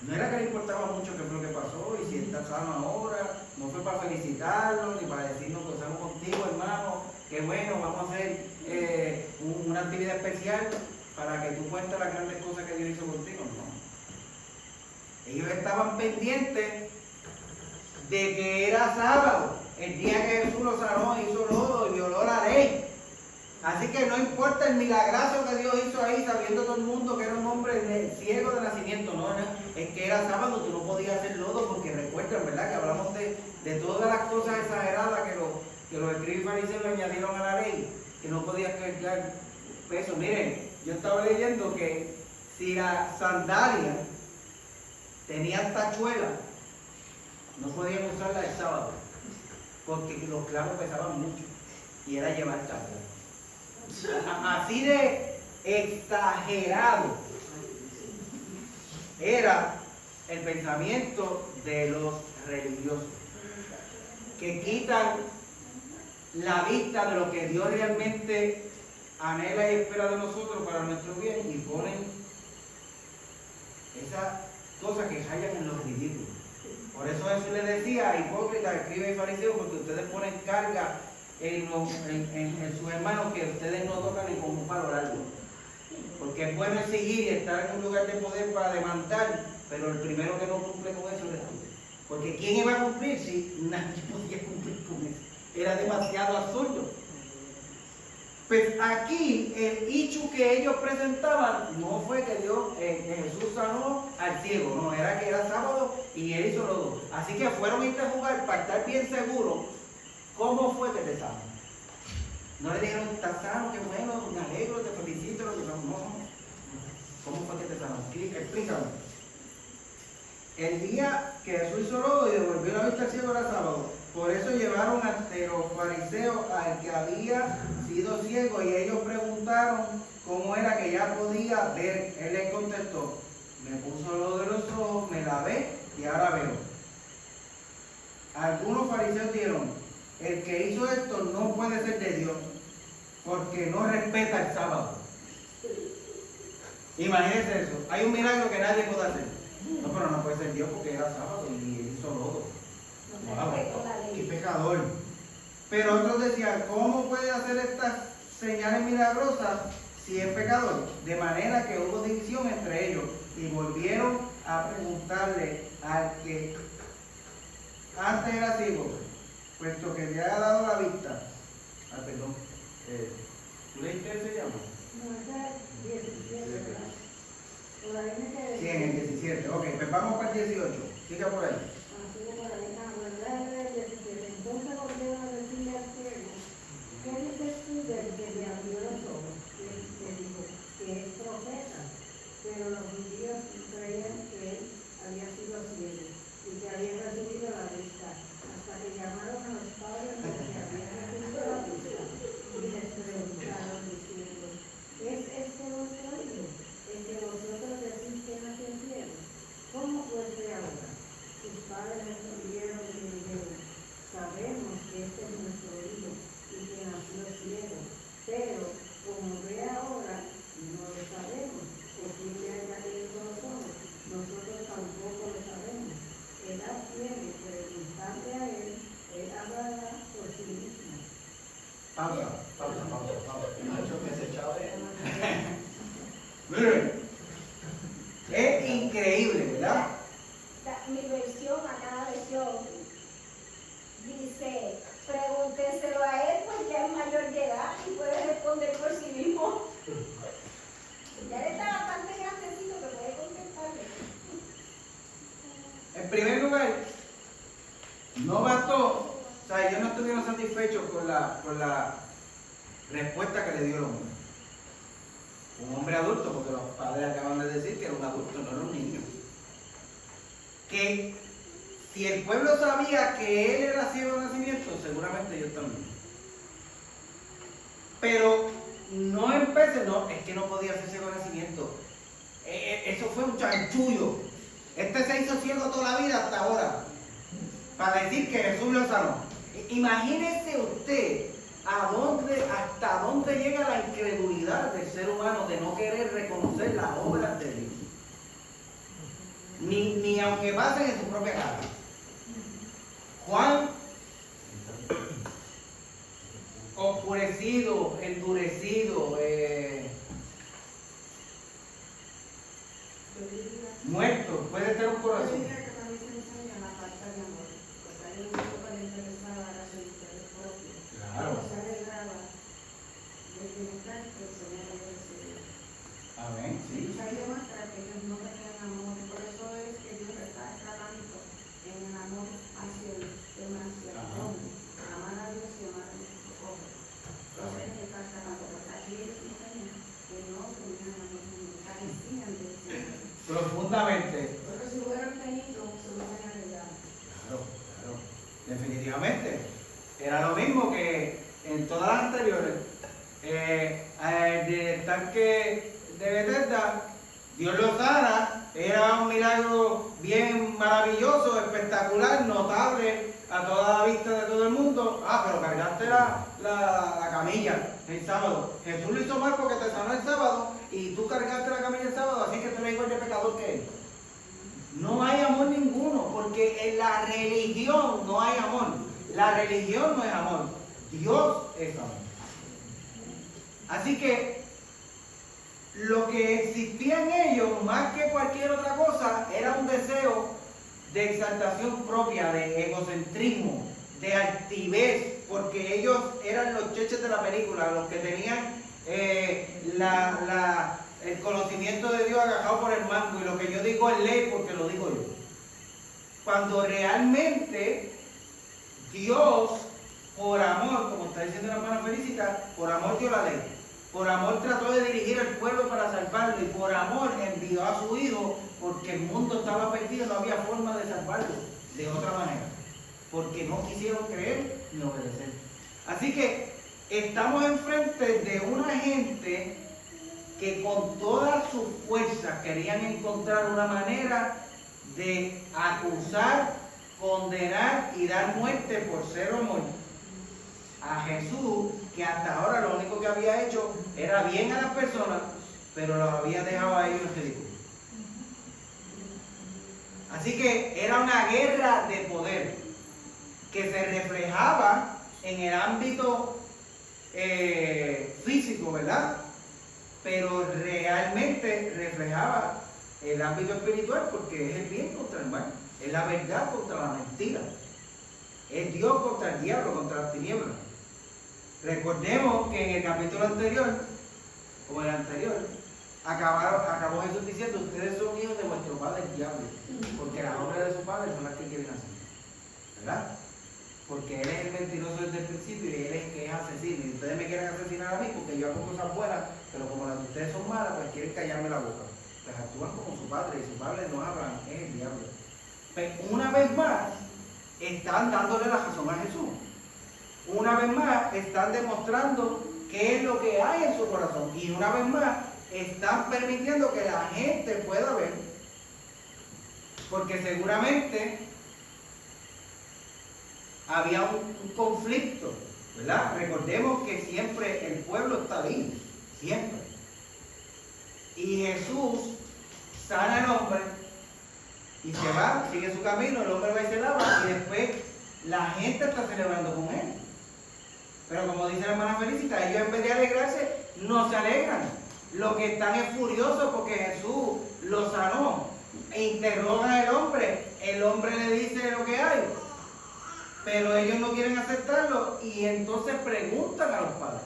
No era que le importaba mucho qué fue lo que pasó y si está sano ahora, no fue para felicitarlo ni para decirnos que estamos contigo, hermano, que bueno, vamos a hacer una actividad especial para que tú cuentes las grandes cosas que Dios hizo contigo. No. Ellos estaban pendientes de que era sábado, el día que Jesús lo sanó, hizo lodo y violó la ley. Así que no importa el milagrazo que Dios hizo ahí, sabiendo todo el mundo que era un hombre ciego de nacimiento, no, es que era sábado, tú no podías hacer lodo, porque recuerden, ¿verdad?, que hablamos de todas las cosas exageradas que los escribas y fariseos le añadieron a la ley, que no podías cargar peso. Miren, yo estaba leyendo que si la sandalia tenía tachuela, no podían usarla el sábado, porque los clavos pesaban mucho y era llevar carga. Así de exagerado era el pensamiento de los religiosos, que quitan la vista de lo que Dios realmente anhela y espera de nosotros para nuestro bien y ponen esa cosa que hallan en los ridículos. Por eso Jesús les decía, hipócritas, escribas y fariseos, porque ustedes ponen carga en sus hermanos que ustedes no tocan ni con un palo largo. Porque es bueno exigir y estar en un lugar de poder para demandar, pero el primero que no cumple con eso eres tú. Porque ¿quién iba a cumplir si nadie podía cumplir con eso? Era demasiado absurdo. Pues aquí el hecho que ellos presentaban no fue que Jesús sanó al ciego, no, era que era sábado y él hizo los dos. Así que fueron a interrogar para estar bien seguros. ¿Cómo fue que te sanó? No le dijeron, estás sano, qué bueno, me alegro, te felicito, lo que no. ¿Cómo fue que te sanó? Explícame. El día que Jesús hizo lodo y devolvió la vista al ciego era sábado. Por eso llevaron ante los fariseos al que había sido ciego y ellos preguntaron cómo era que ya podía ver. Él les contestó, me puso lodo de los ojos, me lavé y ahora veo. Algunos fariseos dijeron, el que hizo esto no puede ser de Dios, porque no respeta el sábado. Imagínense eso, hay un milagro que nadie puede hacer. No, pero no puede ser Dios porque era sábado y hizo lodo. Wow, qué pecador. Pero otros decían, ¿cómo puede hacer estas señales milagrosas si es pecador? De manera que hubo división entre ellos y volvieron a preguntarle al que antes era ciego, puesto que le ha dado la vista. Perdón. ¿Tú leíste ese llama? No, ese es 17, ¿verdad? Todavía me quedé. Sí, en el 17. Ok, pues vamos para el 18. Siga por ahí. Sigo por ahí. El 17. Entonces volvieron a decirle al ciego, ¿qué dices tú del que le abrió los ojos? Le dijo que es profeta, pero los judíos creían que él había sido ciego y que había recibido la vista, hasta que llamaron a los padres de los que habían recibido la vista y les preguntaron diciendo, ¿es este vuestro hijo, el que vosotros decís que nació ciego? ¿Cómo puede ser ahora? Sus padres No bastó, o sea, ellos no estuvieron satisfechos con la respuesta que le dio el hombre. Un hombre adulto, porque los padres acaban de decir que era un adulto, no era un niño. Que si el pueblo sabía que él era ciego de nacimiento, seguramente ellos también. Pero no empecé, no, es que no podía ser ciego de nacimiento. Eso fue un chanchullo. Este se hizo ciego toda la vida hasta ahora, para decir que Jesús lo sanó. Imagínese usted hasta dónde llega la incredulidad del ser humano de no querer reconocer las obras de Dios. Ni aunque pasen en su propia casa. Juan, oscurecido, endurecido, muerto, puede tener un corazón. Claro. Amén, sí. Profundamente. Porque si hubieran tenido, se lo hubieran arreglado. Claro, definitivamente. Era lo mismo que en todas las anteriores. El tanque de Bethesda, Dios lo sana, era un milagro bien maravilloso, espectacular, notable a toda la vista de todo el mundo. Pero cargaste la camilla el sábado. Jesús lo hizo mal porque te sanó el sábado y tú cargaste la camilla el sábado, así que tú eres igual de pecador que él. No hay amor ninguno, porque en la religión no hay amor. La religión no es amor. Dios es amor. Así que lo que existía en ellos, más que cualquier otra cosa, era un deseo de exaltación propia, de egocentrismo, de altivez, porque ellos eran los cheches de la película, los que tenían el conocimiento de Dios agajado por el mango, y lo que yo digo es ley porque lo digo yo. Cuando realmente Dios, por amor, como está diciendo la hermana Felicita, por amor dio la ley. Por amor trató de dirigir al pueblo para salvarlo, y por amor envió a su hijo, porque el mundo estaba perdido, no había forma de salvarlo de otra manera, porque no quisieron creer ni obedecer. Así que estamos enfrente de una gente que con todas sus fuerzas querían encontrar una manera de acusar, condenar y dar muerte por ser amor a Jesús, que hasta ahora lo único que había hecho era bien a las personas, pero los había dejado a ellos en ridículo. Así que era una guerra de poder que se reflejaba en el ámbito físico, ¿verdad? Pero realmente reflejaba el ámbito espiritual, porque es el bien contra el mal, es la verdad contra la mentira, es Dios contra el diablo, contra las tinieblas. Recordemos que en el capítulo anterior, o el anterior, acabó Jesús diciendo: ustedes son hijos de vuestro padre el diablo, porque las obras de su padre son las que quieren hacer, ¿verdad? Porque él es el mentiroso desde el principio y él es que es asesino, y ustedes me quieren asesinar a mí porque yo hago cosas buenas, pero como las de ustedes son malas, pues quieren callarme la boca. Pues actúan como su padre, y su padre no es Abraham, es el diablo. Pues una vez más están dándole la razón a Jesús. Una vez más están demostrando qué es lo que hay en su corazón, y una vez más están permitiendo que la gente pueda ver, porque seguramente había un conflicto, ¿verdad? Recordemos que siempre el pueblo está ahí, siempre. Y Jesús sana al hombre y se va, sigue su camino, el hombre va y se lava, y después la gente está celebrando con él. Pero como dice la hermana Felicita, ellos en vez de alegrarse, no se alegran. Lo que están es furiosos porque Jesús lo sanó. Interrogan al hombre, el hombre le dice lo que hay, pero ellos no quieren aceptarlo, y entonces preguntan a los padres,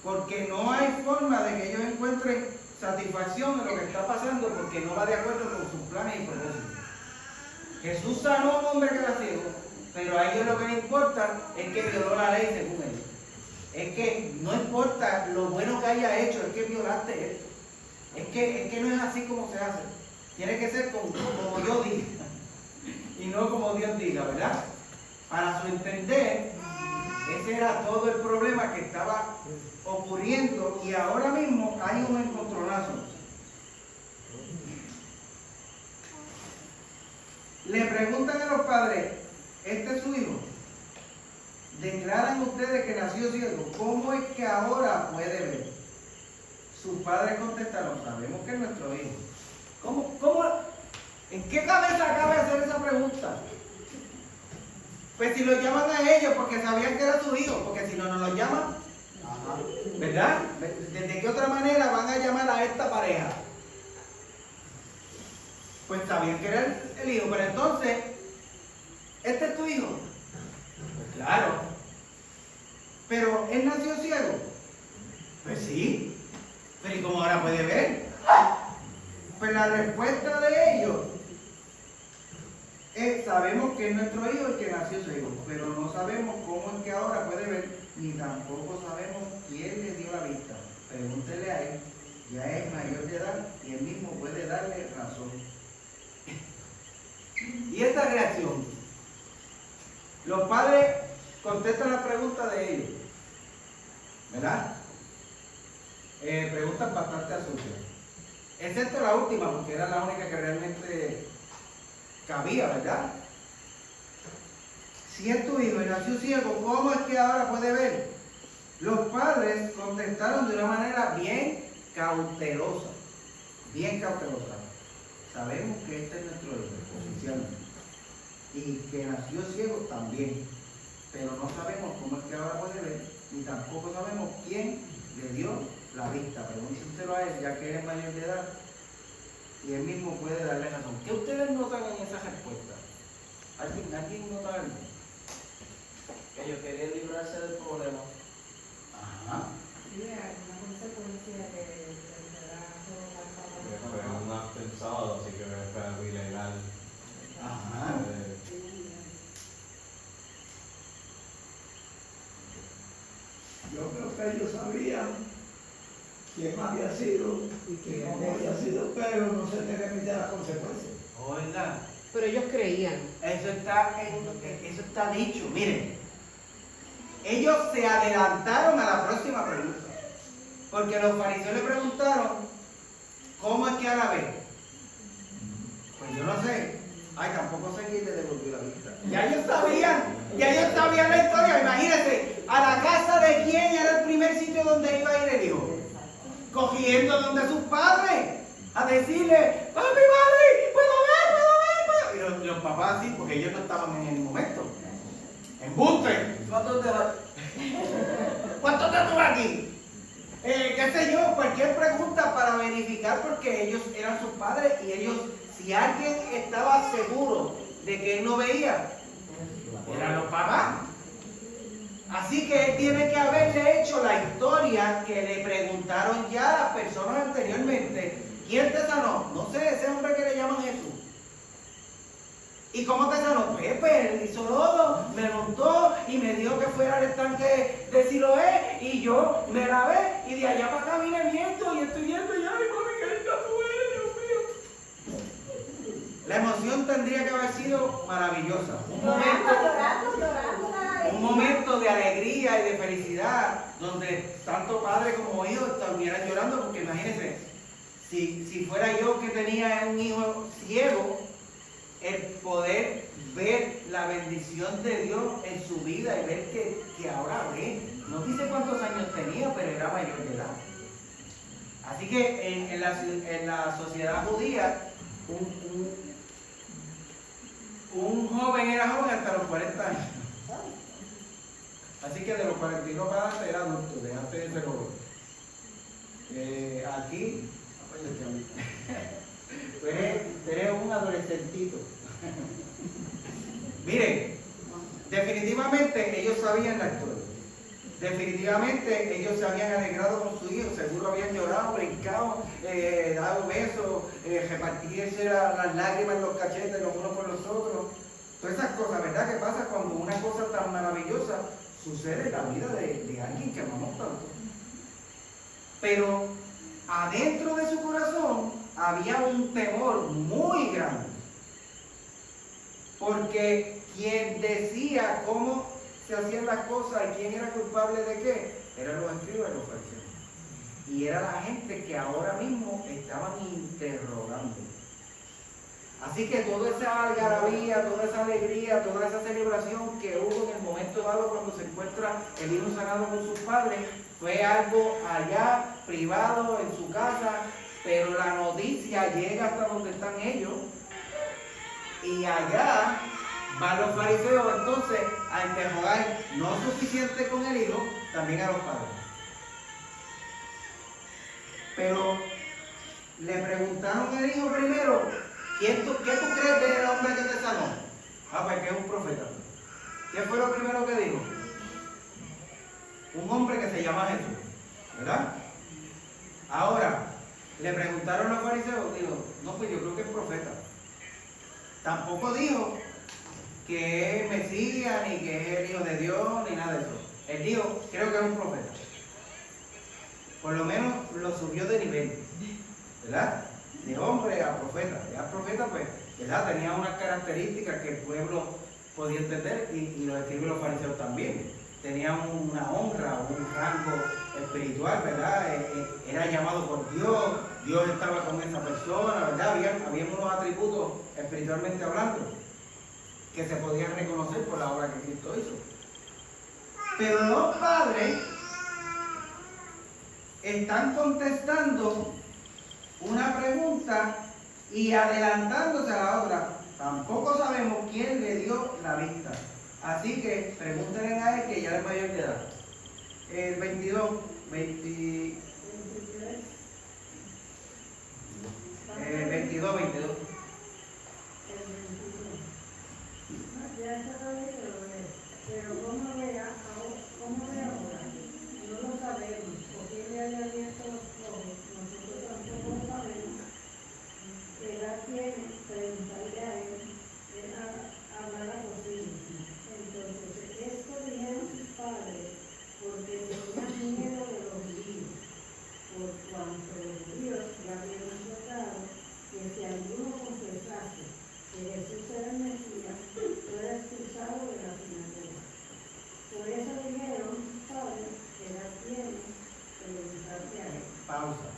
porque no hay forma de que ellos encuentren satisfacción de lo que está pasando, porque no va de acuerdo con sus planes y propósitos. Jesús sanó a un hombre que era ciego, pero a ellos lo que les importa es que violó la ley según ellos. Es que no importa lo bueno que haya hecho, es que violaste esto. Es que no es así como se hace. Tiene que ser como yo diga y no como Dios diga, ¿verdad? Para su entender, ese era todo el problema que estaba ocurriendo y ahora mismo hay un encontronazo. Le preguntan a los padres, ¿este es su hijo? Declaran ustedes que nació ciego, ¿cómo es que ahora puede ver? Sus padres contestaron, sabemos que es nuestro hijo. ¿Cómo? ¿En qué cabeza cabe hacer esa pregunta? Pues si lo llaman a ellos porque sabían que era su hijo, porque si no lo llaman, ¿verdad? ¿De qué otra manera van a llamar a esta pareja? Pues sabían que era el hijo, pero entonces, ¿este es tu hijo? Pues claro. ¿Pero él nació ciego? Pues sí. ¿Pero y cómo ahora puede ver? Pues la respuesta de ellos es, sabemos que es nuestro hijo el que nació ciego, pero no sabemos cómo es que ahora puede ver, ni tampoco sabemos quién le dio la vista. Pregúntele a él, ya es mayor de edad y él mismo puede darle razón. Y esta reacción, los padres contestan la pregunta de ellos, ¿verdad? Preguntas bastante sucias, excepto la última, porque era la única que realmente cabía, ¿verdad? Si es tu hijo y nació ciego, ¿cómo es que ahora puede ver? Los padres contestaron de una manera bien cautelosa. Sabemos que este es nuestro hijo, oficialmente, y que nació ciego también, pero no sabemos cómo es que ahora puede ver, ni tampoco sabemos quién le dio la vista. Pregúntenselo a él, ya que es mayor de edad, y él mismo puede darle razón. ¿Qué ustedes notan en esa respuesta? ¿Alguien nota algo? Ellos querían librarse del problema. Ajá. Una consecuencia que será Fue un acto pensado, así que fue algo ilegal. Ajá. Yo creo que ellos sabían quién había sido y quién no había sido, pero no se le remite las consecuencias. Oiga, Pero ellos creían. eso está dicho. Miren, ellos se adelantaron a la próxima pregunta, porque los fariseos le preguntaron, ¿cómo es que ahora ve? Pues yo no sé. Ay, tampoco sé quién le devolvió la vista. Ya ellos sabían la historia. Imagínense, a la casa de quién era el primer sitio donde iba a ir el hijo. Cogiendo donde sus padres, a decirle, papi, puedo ver. Y los papás sí, porque ellos no estaban en el momento. ¡Embuste! ¿Cuánto te tuvo aquí? Qué sé yo, cualquier pregunta para verificar, porque ellos eran sus padres y ellos, si alguien estaba seguro de que él no veía, eran los papás. Así que él tiene que haberle hecho la historia que le preguntaron ya a las personas anteriormente. ¿Quién te sanó? No sé, ese hombre que le llaman Jesús. ¿Y cómo te sanó? Pues él hizo lodo, me montó y me dijo que fuera al estanque de Siloé y yo me lavé y de allá para acá vine viendo y estoy viendo ya, ay mami, qué linda tú eres, Dios mío. La emoción tendría que haber sido maravillosa. Un momento de alegría y de felicidad donde tanto padre como hijo estuvieran llorando, porque imagínense, si fuera yo que tenía un hijo ciego, el poder ver la bendición de Dios en su vida y ver que ahora ve. No dice cuántos años tenía, pero era mayor de edad. Así que en la sociedad judía, un joven era joven hasta los 40 años. Así que de los 42 para adelante era adulto, de antes de joven. Aquí, pues eres un adolescentito. Miren, definitivamente ellos sabían la historia. definitivamente ellos se habían alegrado con su hijo, seguro habían llorado, brincado, dado besos, repartirse las lágrimas en los cachetes los unos por los otros. Todas esas cosas, ¿verdad? ¿Qué pasa cuando una cosa tan maravillosa sucede en la vida de alguien que amamos tanto? Pero adentro de su corazón había un temor muy grande. Porque quien decía cómo se hacían las cosas y quién era culpable de qué, eran los escribas y los fariseos. Y era la gente que ahora mismo estaban interrogando. Así que toda esa algarabía, toda esa alegría, toda esa celebración que hubo en el momento dado cuando se encuentra el hijo sanado con sus padres, fue algo allá, privado, en su casa, pero la noticia llega hasta donde están ellos. Y allá van los fariseos entonces a interrogar, no suficiente con el hijo, también a los padres. Pero le preguntaron al hijo primero, ¿qué tú crees del hombre que te sanó? Ah, pues que es un profeta. ¿Qué fue lo primero que dijo? Un hombre que se llama Jesús, ¿verdad? Ahora, le preguntaron a los fariseos, dijo, no, pues yo creo que es profeta. Tampoco dijo que es Mesías, ni que es el Hijo de Dios, ni nada de eso. Él dijo, creo que es un profeta. Por lo menos lo subió de nivel, ¿verdad? De hombre a profeta. Ya profeta, pues, ¿verdad? Tenía unas características que el pueblo podía entender y los escribas los fariseos también. Tenían una honra, un rango espiritual, ¿verdad? Era llamado por Dios, Dios estaba con esa persona, ¿verdad? Había unos atributos espiritualmente hablando que se podían reconocer por la obra que Cristo hizo. Pero los padres están contestando una pregunta y adelantándose a la otra. Tampoco sabemos quién le dio la vista. Así que pregúntenle a él que ya es mayor de edad. El 22, 22. Pero ¿cómo ve ahora? No lo sabemos, porque él le haya abierto los ojos, nosotros tampoco lo sabemos. ¿Qué edad tiene? Preguntarle a él, hablará posible. Entonces, esto dijeron sus padres, porque tenían miedo de los judíos, por cuanto los judíos ya habían tratado que si alguno confesase que Jesús era el Mesías, fuera expulsado de la sinagoga. Por eso dijeron sus padres que la tienen que preguntarse a él. Pausa.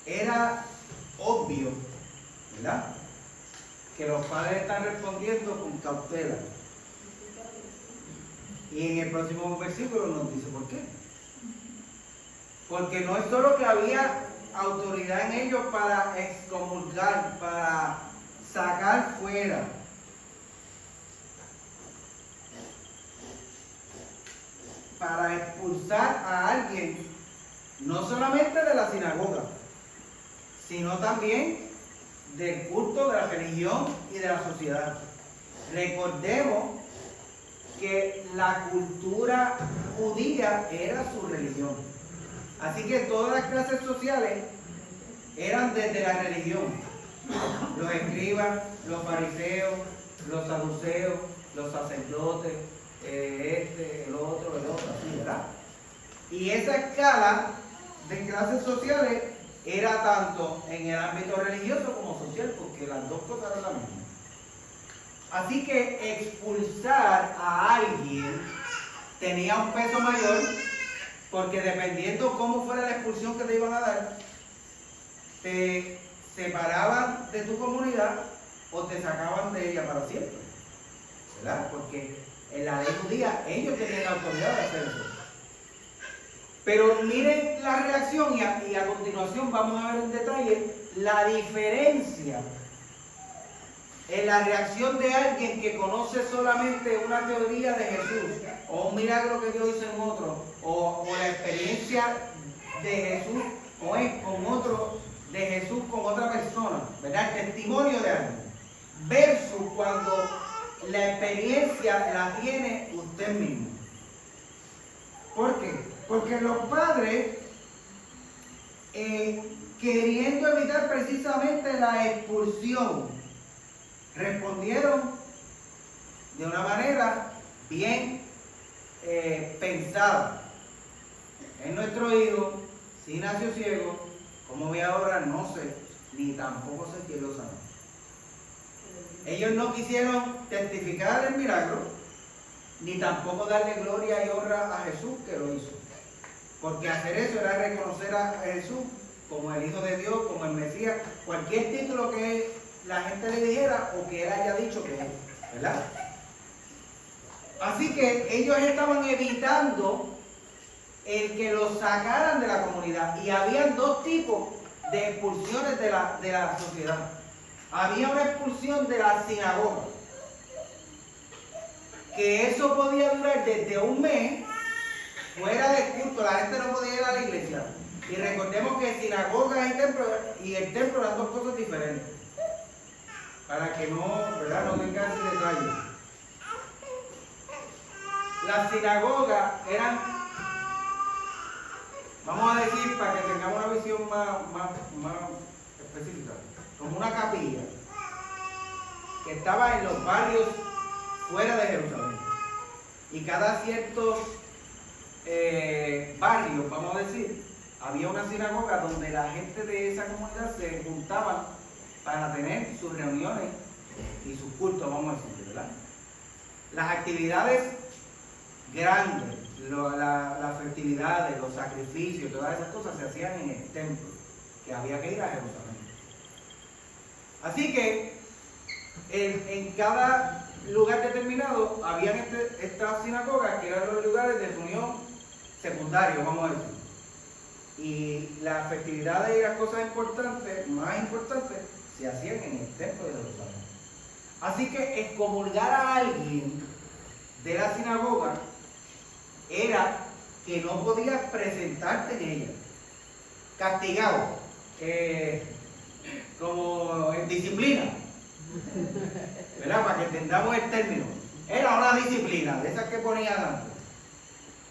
Era obvio, ¿verdad?, que los padres están respondiendo con cautela. Y en el próximo versículo nos dice por qué. Porque no es solo que había autoridad en ellos para excomulgar, para sacar fuera. Para expulsar a alguien, no solamente de la sinagoga, sino también del culto, de la religión y de la sociedad. Recordemos que la cultura judía era su religión. Así que todas las clases sociales eran desde la religión. Los escribas, los fariseos, los saduceos, los sacerdotes, el otro, así, ¿verdad? Y esa escala de clases sociales era tanto en el ámbito religioso como social, porque las dos cosas eran la misma. Así que expulsar a alguien tenía un peso mayor, porque dependiendo cómo fuera la expulsión que te iban a dar, te separaban de tu comunidad o te sacaban de ella para siempre, ¿verdad? Porque en la ley judía ellos tenían la autoridad de hacer eso. Pero miren la reacción y a continuación vamos a ver en detalle la diferencia en la reacción de alguien que conoce solamente una teoría de Jesús o un milagro que Dios hizo en otro o la experiencia de Jesús con otro de Jesús con otra persona, ¿verdad? El testimonio de alguien. versus cuando la experiencia la tiene usted mismo. ¿Por qué? Porque los padres, queriendo evitar precisamente la expulsión, respondieron de una manera bien pensada. Es nuestro hijo, si nació ciego, como ve ahora, no sé, ni tampoco sé quién lo sabe. Ellos no quisieron testificar el milagro, ni tampoco darle gloria y honra a Jesús que lo hizo. Porque hacer eso era reconocer a Jesús como el Hijo de Dios, como el Mesías, cualquier título que la gente le dijera o que él haya dicho que es, ¿verdad? Así que ellos estaban evitando el que los sacaran de la comunidad. Y habían dos tipos de expulsiones de la sociedad. Había una expulsión de la sinagoga, que eso podía durar desde un mes fuera del culto, la gente no podía ir a la iglesia. Y recordemos que sinagoga y el templo eran dos cosas diferentes, para que no, ¿verdad?, no tengan ese detalle. Las sinagogas eran, vamos a decir, para que tengamos una visión más específica, como una capilla que estaba en los barrios fuera de Jerusalén. Y cada ciertos barrios, vamos a decir, había una sinagoga donde la gente de esa comunidad se juntaban para tener sus reuniones y sus cultos, vamos a decir, ¿verdad? Las actividades grandes, las festividades, los sacrificios, todas esas cosas se hacían en el templo, que había que ir a Jerusalén. Así que en cada lugar determinado habían estas sinagogas que eran los lugares de reunión secundarios, vamos a decir. Y las festividades y las cosas importantes, más importantes, se hacían en el templo de Jerusalén. Así que excomulgar a alguien de la sinagoga era que no podías presentarte en ella. Castigado, como en disciplina, ¿verdad? Para que entendamos el término. Era una disciplina, de esas que ponían antes.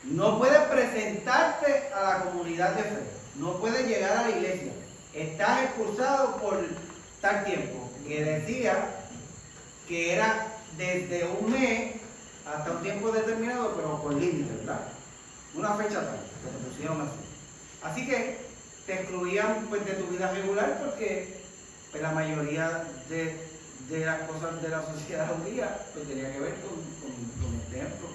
No puedes presentarte a la comunidad de fe, no puedes llegar a la iglesia. Estás expulsado por tal tiempo, que decía que era desde un mes hasta un tiempo determinado, pero con límite, ¿verdad? Una fecha tal, que te pusieron así. Así que te excluían, pues, de tu vida regular, porque pues, la mayoría de las cosas de la sociedad hoy día pues, tenía que ver con el templo,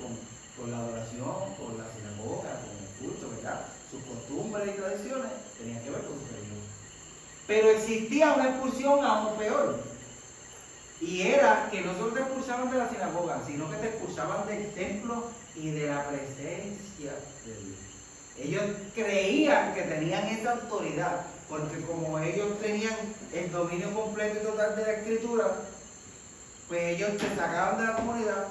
con la adoración, con la sinagoga, con el culto, ¿verdad? Sus costumbres y tradiciones tenían que ver con su religión. Pero existía una expulsión aún peor. Y era que no solo te expulsaban de la sinagoga, sino que te expulsaban del templo y de la presencia de Dios. Ellos creían que tenían esa autoridad, porque como ellos tenían el dominio completo y total de la escritura, pues ellos te sacaban de la comunidad,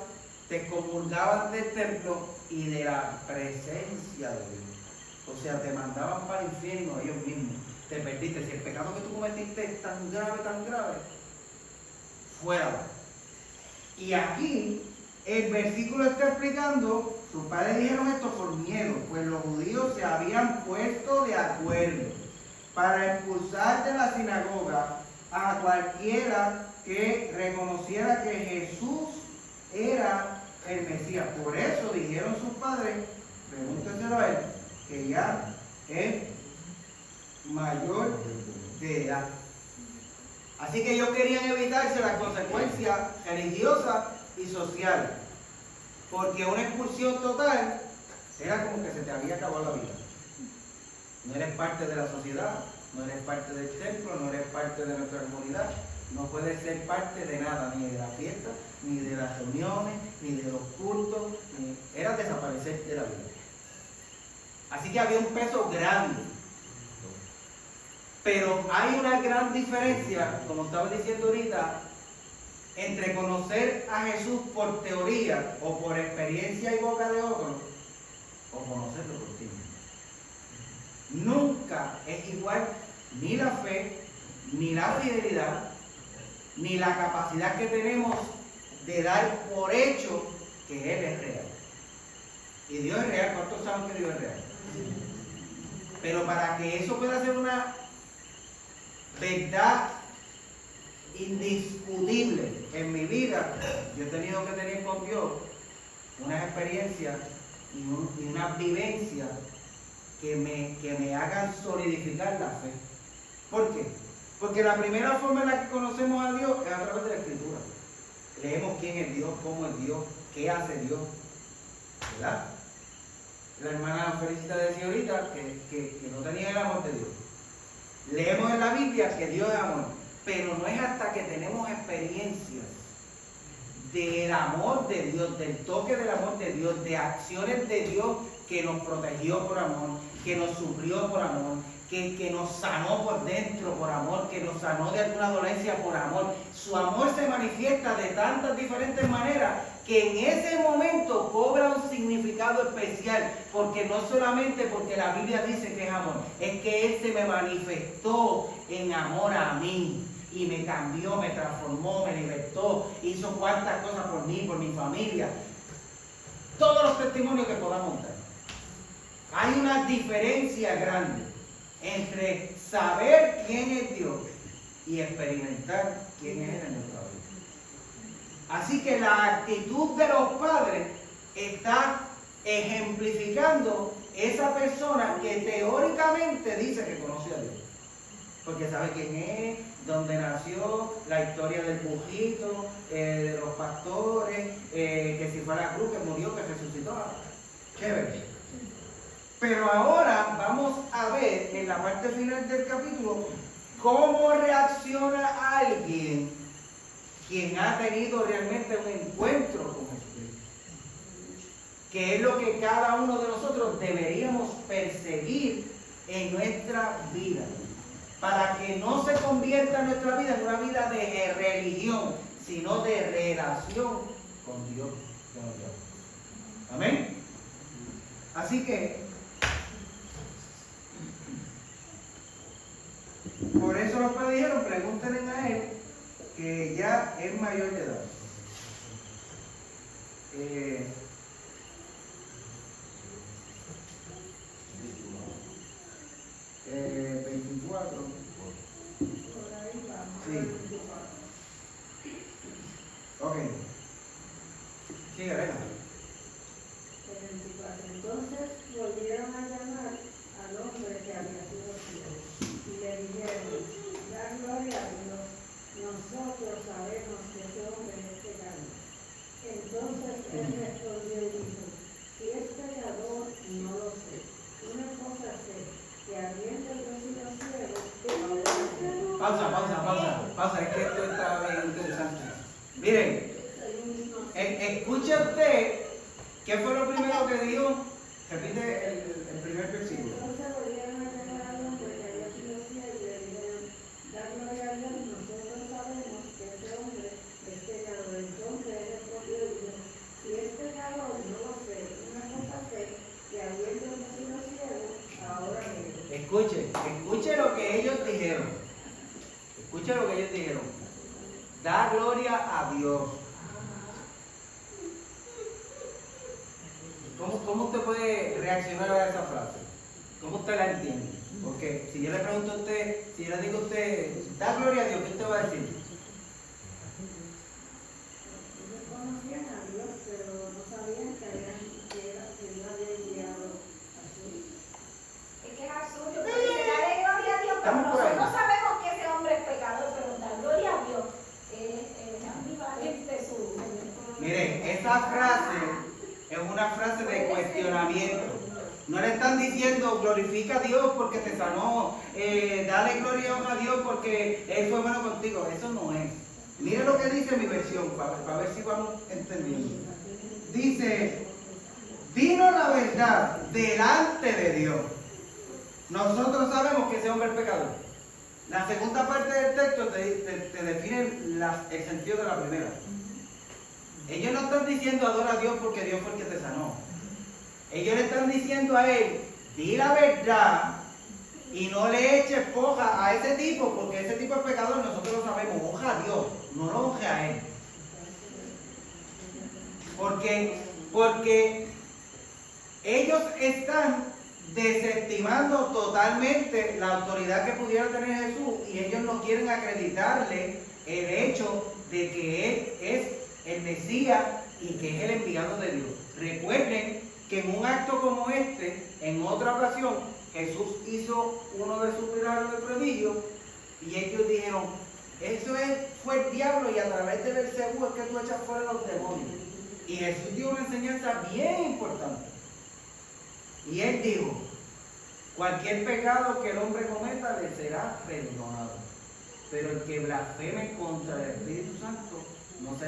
te excomulgaban del templo y de la presencia de Dios. O sea, te mandaban para el infierno ellos mismos. Te perdiste. Si el pecado que tú cometiste es tan grave, fuera. Y aquí el versículo está explicando, sus padres dijeron esto por miedo, pues los judíos se habían puesto de acuerdo para expulsar de la sinagoga a cualquiera que reconociera que Jesús era el Mesías. Por eso dijeron sus padres, pregúntenselo a él, que ya es mayor de edad. Así que ellos querían evitarse las consecuencias religiosas y sociales, porque una expulsión total era como que se te había acabado la vida. No eres parte de la sociedad, no eres parte del templo, no eres parte de nuestra comunidad, no puedes ser parte de nada, ni de la fiesta, ni de las reuniones, ni de los cultos, era desaparecer de la vida. Así que había un peso grande. Pero hay una gran diferencia, como estaba diciendo ahorita, entre conocer a Jesús por teoría o por experiencia y boca de otro, o conocerlo por ti. Nunca es igual ni la fe, ni la fidelidad, ni la capacidad que tenemos de dar por hecho que Él es real. Y Dios es real. ¿Cuántos saben que Dios es real? Pero para que eso pueda ser una verdad indiscutible en mi vida, yo he tenido que tener con Dios unas experiencias y una vivencia que me hagan solidificar la fe. ¿Por qué? Porque la primera forma en la que conocemos a Dios es a través de la Escritura. Leemos quién es Dios, cómo es Dios, qué hace Dios, ¿verdad? La hermana Felicita decía ahorita que no tenía el amor de Dios. Leemos en la Biblia que Dios es amor, pero no es hasta que tenemos experiencias del amor de Dios, del toque del amor de Dios, de acciones de Dios que nos protegió por amor, que nos suplió por amor, que nos sanó por dentro por amor, que nos sanó de alguna dolencia por amor. Su amor se manifiesta de tantas diferentes maneras que en ese momento cobra un significado especial, porque no solamente porque la Biblia dice que es amor, es que Él se me manifestó en amor a mí y me cambió, me transformó, me libertó, hizo cuantas cosas por mí, por mi familia. Todos los testimonios que podamos dar. Hay una diferencia grande entre saber quién es Dios y experimentar quién es Él en nuestra vida. Así que la actitud de los padres está ejemplificando esa persona que teóricamente dice que conoce a Dios. Porque sabe quién es, dónde nació, la historia del pujito, de los pastores, que si fue a la cruz, que murió, que resucitó. Chévere. Pero ahora vamos a ver en la parte final del capítulo cómo reacciona alguien quien ha tenido realmente un encuentro con Jesucristo. Que es lo que cada uno de nosotros deberíamos perseguir en nuestra vida. Para que no se convierta nuestra vida en una vida de religión, sino de relación con Dios. Amén. Así que por eso los padres dijeron, pregúntenle a él, que ya es mayor de edad. 24. Sí. Ok. Sigue, venga. 24. Entonces volvieron a llamar al hombre que había sido ciego y le dijeron, da gloria a Dios, nosotros sabemos que ese hombre es pecador. Entonces él respondió y dijo, si es pecador, no lo sé. Una cosa sé, que habiendo yo sido ciego, Pausa, es que esto está bien interesante. Miren, escuche usted, ¿qué fue lo primero que dijo? Repite el primer versículo. entonces volvieron a llamar al hombre que había sido ciego y le dijeron, da gloria a Dios, nosotros sabemos que ese hombre es pecador. Entonces él respondió y dijo, si es pecador, no lo sé. Una cosa sé, que habiendo yo sido ciego, ahora veo. Escuche lo que ellos dijeron. Escuche lo que ellos dijeron. Da gloria a Dios. ¿Cómo usted puede reaccionar a esa frase? ¿Cómo usted la entiende? Porque si yo le pregunto a usted, si yo le digo a usted, da gloria a Dios, ¿qué usted va a decir? Ellos conocían a Dios, pero no sabían que Dios había enviado a su hijo. Es que es absurdo, porque se da de gloria a Dios, pero Estamos por ahí. nosotros sabemos que ese hombre es pecador, pero dar gloria a Dios es ambivalente su. Miren, esa frase es una frase de cuestionamiento. No le están diciendo glorifica a Dios porque te sanó, dale gloria a Dios porque Él fue bueno contigo. Eso no es. Miren lo que dice mi versión para ver si vamos entendiendo. Dice, vino la verdad delante de Dios. Nosotros sabemos que ese hombre es pecador. La segunda parte del texto te define el sentido de la primera. Ellos no están diciendo adora a Dios porque Dios fue el que te sanó. Ellos le están diciendo a él, di la verdad y no le eches foja a ese tipo porque ese tipo es pecador, nosotros lo sabemos. honra a Dios, no lo honre a él. Porque ellos están desestimando totalmente la autoridad que pudiera tener Jesús y ellos no quieren acreditarle el hecho de que Él es el Mesías y que es el enviado de Dios. Recuerden que en un acto como este, en otra ocasión, Jesús hizo uno de sus milagros de prodigio y ellos dijeron, fue el diablo y a través de Beelzebú es que tú echas fuera los demonios. Y Jesús dio una enseñanza bien importante. Y Él dijo, cualquier pecado que el hombre cometa le será perdonado. Pero el que blasfeme contra el Espíritu Santo no se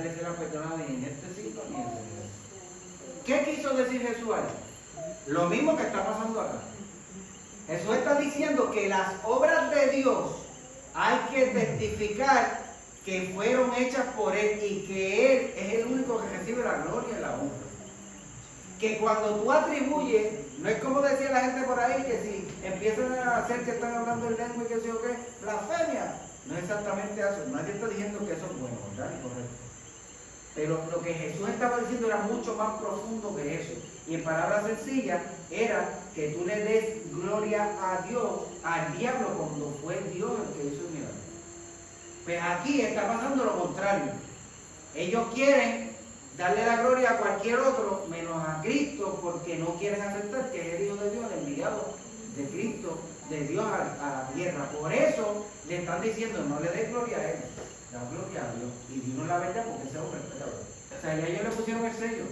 le será perdonado ni en este siglo ni en el venidero. ¿Qué quiso decir Jesús ahí? Lo mismo que está pasando acá. Jesús está diciendo que las obras de Dios hay que testificar que fueron hechas por Él y que Él es el único que recibe la gloria y la honra. Que cuando tú atribuyes, no es como decía la gente por ahí, que si empiezan a hacer que están hablando en lengua y que sé yo qué, blasfemia. No es exactamente eso, nadie está diciendo que eso es bueno, ¿verdad? Correcto. Pero lo que Jesús estaba diciendo era mucho más profundo que eso. Y en palabras sencillas, era que tú le des gloria a Dios, al diablo, cuando fue Dios el que hizo el milagro. Pues aquí está pasando lo contrario. Ellos quieren darle la gloria a cualquier otro, menos a Cristo, porque no quieren aceptar que es el Hijo de Dios, el enviado de Cristo, de Dios a la tierra. Por eso le están diciendo, no le des gloria a Él, da gloria a Dios. Y dinos la verdad, porque ese hombre es pecador. O sea, ya ellos le pusieron el sello.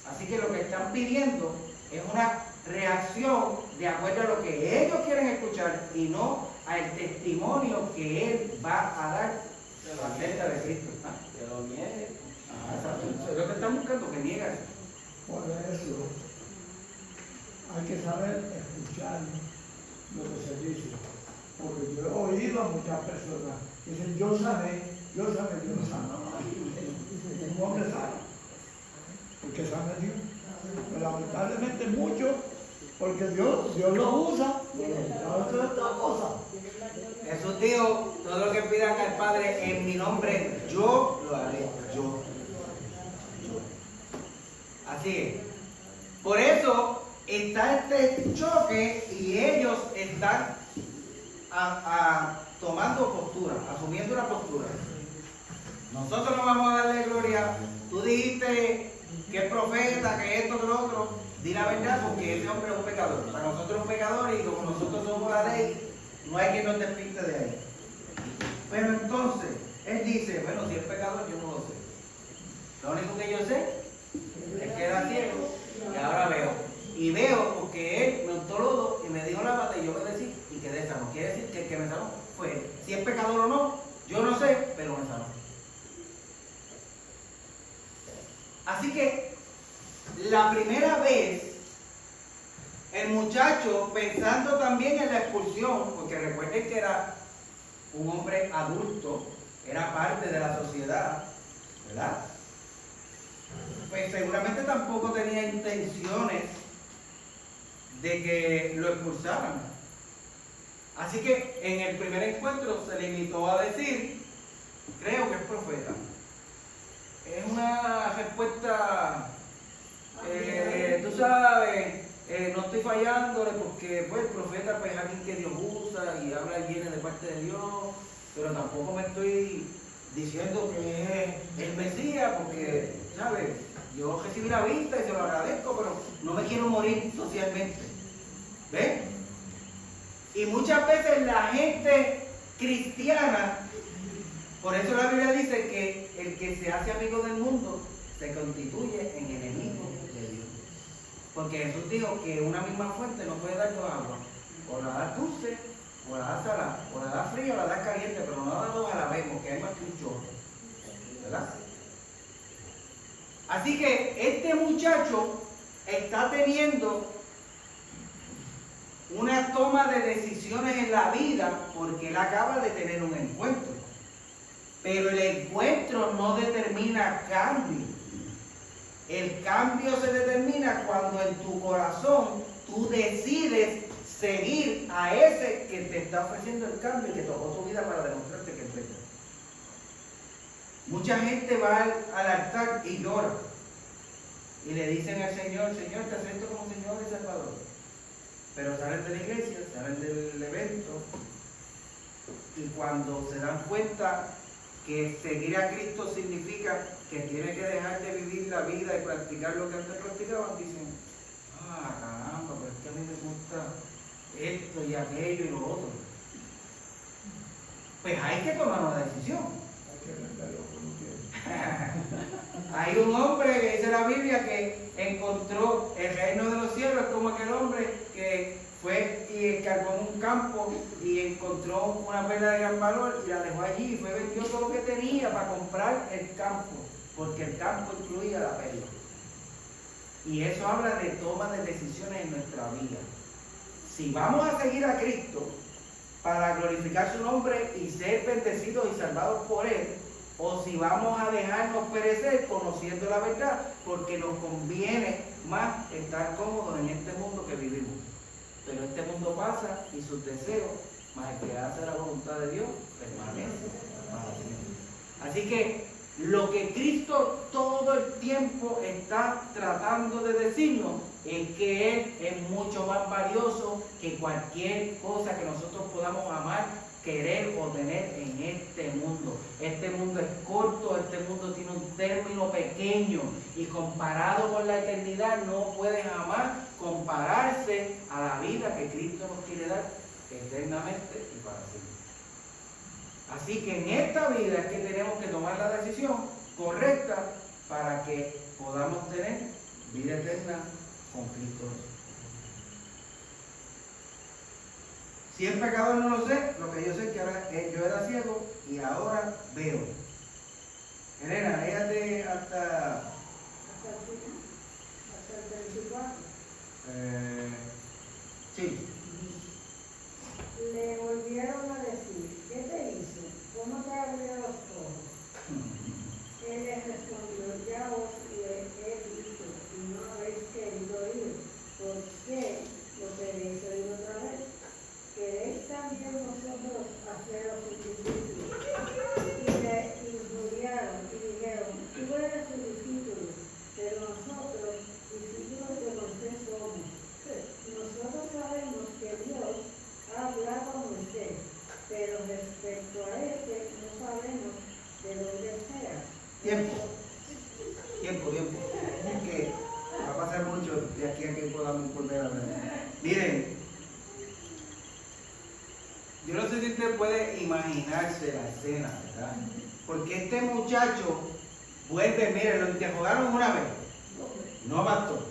Así que lo que están pidiendo es una reacción de acuerdo a lo que ellos quieren escuchar y no al testimonio que Él va a dar acerca de Cristo. Que lo niegue. Eso es lo que están buscando, que niegan. Por eso hay que saber escuchar lo que se dice. Porque yo he oído a muchas personas que dicen, yo sané. Un hombre sabe. Porque sabe Dios. Pero lamentablemente muchos, porque Dios lo usa, para hacer otra cosa. Jesús dijo, todo lo que pidan al Padre en mi nombre, yo lo haré. Yo. Así es. Por eso está este choque y ellos están tomando postura, asumiendo una postura. Nosotros no vamos a darle gloria. Tú dijiste que es profeta, que esto, que lo otro. Di la verdad, porque ese hombre es un pecador. Para nosotros es un pecador y como nosotros somos la ley, no hay quien nos despinte de ahí. Pero entonces, él dice, bueno, si es pecador, yo no lo sé. Lo único que yo sé es que era ciego y ahora veo. Y veo porque él me untó lodo y me dio la pata y yo obedecí y quedé sano. Quiere decir que el que me sanó fue él. Si es pecador o no, yo no sé, pero me sanó. Así que la primera vez, el muchacho, pensando también en la expulsión, porque recuerden que era un hombre adulto, era parte de la sociedad, ¿verdad? Pues seguramente tampoco tenía intenciones de que lo expulsaran. Así que en el primer encuentro se limitó a decir, creo que es profeta. Es una respuesta, tú sabes, no estoy fallándole porque pues, el profeta pues, es alguien que Dios usa y habla y viene de parte de Dios, pero tampoco me estoy diciendo que es el Mesías porque, ¿sabes? Yo recibí la vista y se lo agradezco, pero no me quiero morir socialmente. ¿Ves? Y muchas veces la gente cristiana, por eso la Biblia dice que el que se hace amigo del mundo se constituye en enemigo de Dios. Porque Jesús dijo que una misma fuente no puede dar dos aguas. O la da dulce, o la da salada, o la da fría, o la da caliente, pero no la da dos a la vez, porque hay más que un chorro. ¿Verdad? Así que este muchacho está teniendo una toma de decisiones en la vida porque él acaba de tener un encuentro. Pero el encuentro no determina cambio. El cambio se determina cuando en tu corazón tú decides seguir a ese que te está ofreciendo el cambio y que tocó tu vida para demostrarte que es verdad. Mucha gente va al altar y llora. Y le dicen al Señor, Señor, te acepto como Señor y Salvador. Pero salen de la iglesia, salen del evento, y cuando se dan cuenta que seguir a Cristo significa que tiene que dejar de vivir la vida y practicar lo que antes practicaban, dicen, caramba, pero es que a mí me gusta esto y aquello y lo otro. Pues hay que tomar una decisión. Hay que venderlo como quiera. Hay un hombre que dice la Biblia que encontró el reino de los cielos, como aquel hombre que fue y escarbó en un campo y encontró una perla de gran valor y la dejó allí y fue vendió todo lo que tenía para comprar el campo, porque el campo incluía la perla. Y eso habla de toma de decisiones en nuestra vida. Si vamos a seguir a Cristo para glorificar su nombre y ser bendecidos y salvados por Él, o si vamos a dejarnos perecer conociendo la verdad, porque nos conviene más estar cómodos en este mundo que vivimos. Pero este mundo pasa y sus deseos, más el que hace la voluntad de Dios, permanece para siempre. Así que lo que Cristo todo el tiempo está tratando de decirnos es que Él es mucho más valioso que cualquier cosa que nosotros podamos amar, querer o tener en este mundo. Este mundo es corto, este mundo tiene un término pequeño y comparado con la eternidad no puede jamás compararse a la vida que Cristo nos quiere dar eternamente y para siempre. Así que en esta vida es que tenemos que tomar la decisión correcta para que podamos tener vida eterna con Cristo. Si es pecador no lo sé, lo que yo sé es que ahora yo era ciego y ahora veo. Elena, léate hasta el 24. Sí. Le volvieron a decir, ¿qué te hizo? ¿Cómo te abrió los ojos? Él les respondió, ya os he dicho y no habéis querido oír. ¿Por qué lo queréis oír otra vez? ¿Queréis también vosotros haceros un discípulo? Y le injuriaron y dijeron, tú eres un discípulo, pero nosotros discípulos de Moisés somos. Nosotros sabemos que Dios ha hablado a Moisés, pero respecto a este no sabemos de dónde sea. Tiempo. Que va a pasar mucho de aquí a que podamos volver a ver. Miren, yo no sé si usted puede imaginarse la escena, ¿verdad? Porque este muchacho vuelve, miren, lo interrogaron una vez, no bastó.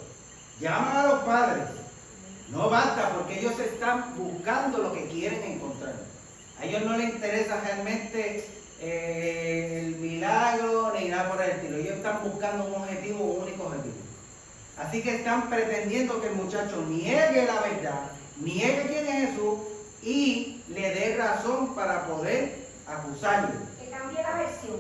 Llaman a los padres, no basta, porque ellos están buscando lo que quieren encontrar. A ellos no les interesa realmente el milagro ni nada por el estilo. Ellos están buscando un objetivo, un único objetivo. Así que están pretendiendo que el muchacho niegue la verdad, niegue quién es Jesús y le dé razón para poder acusarle. Que cambie la versión.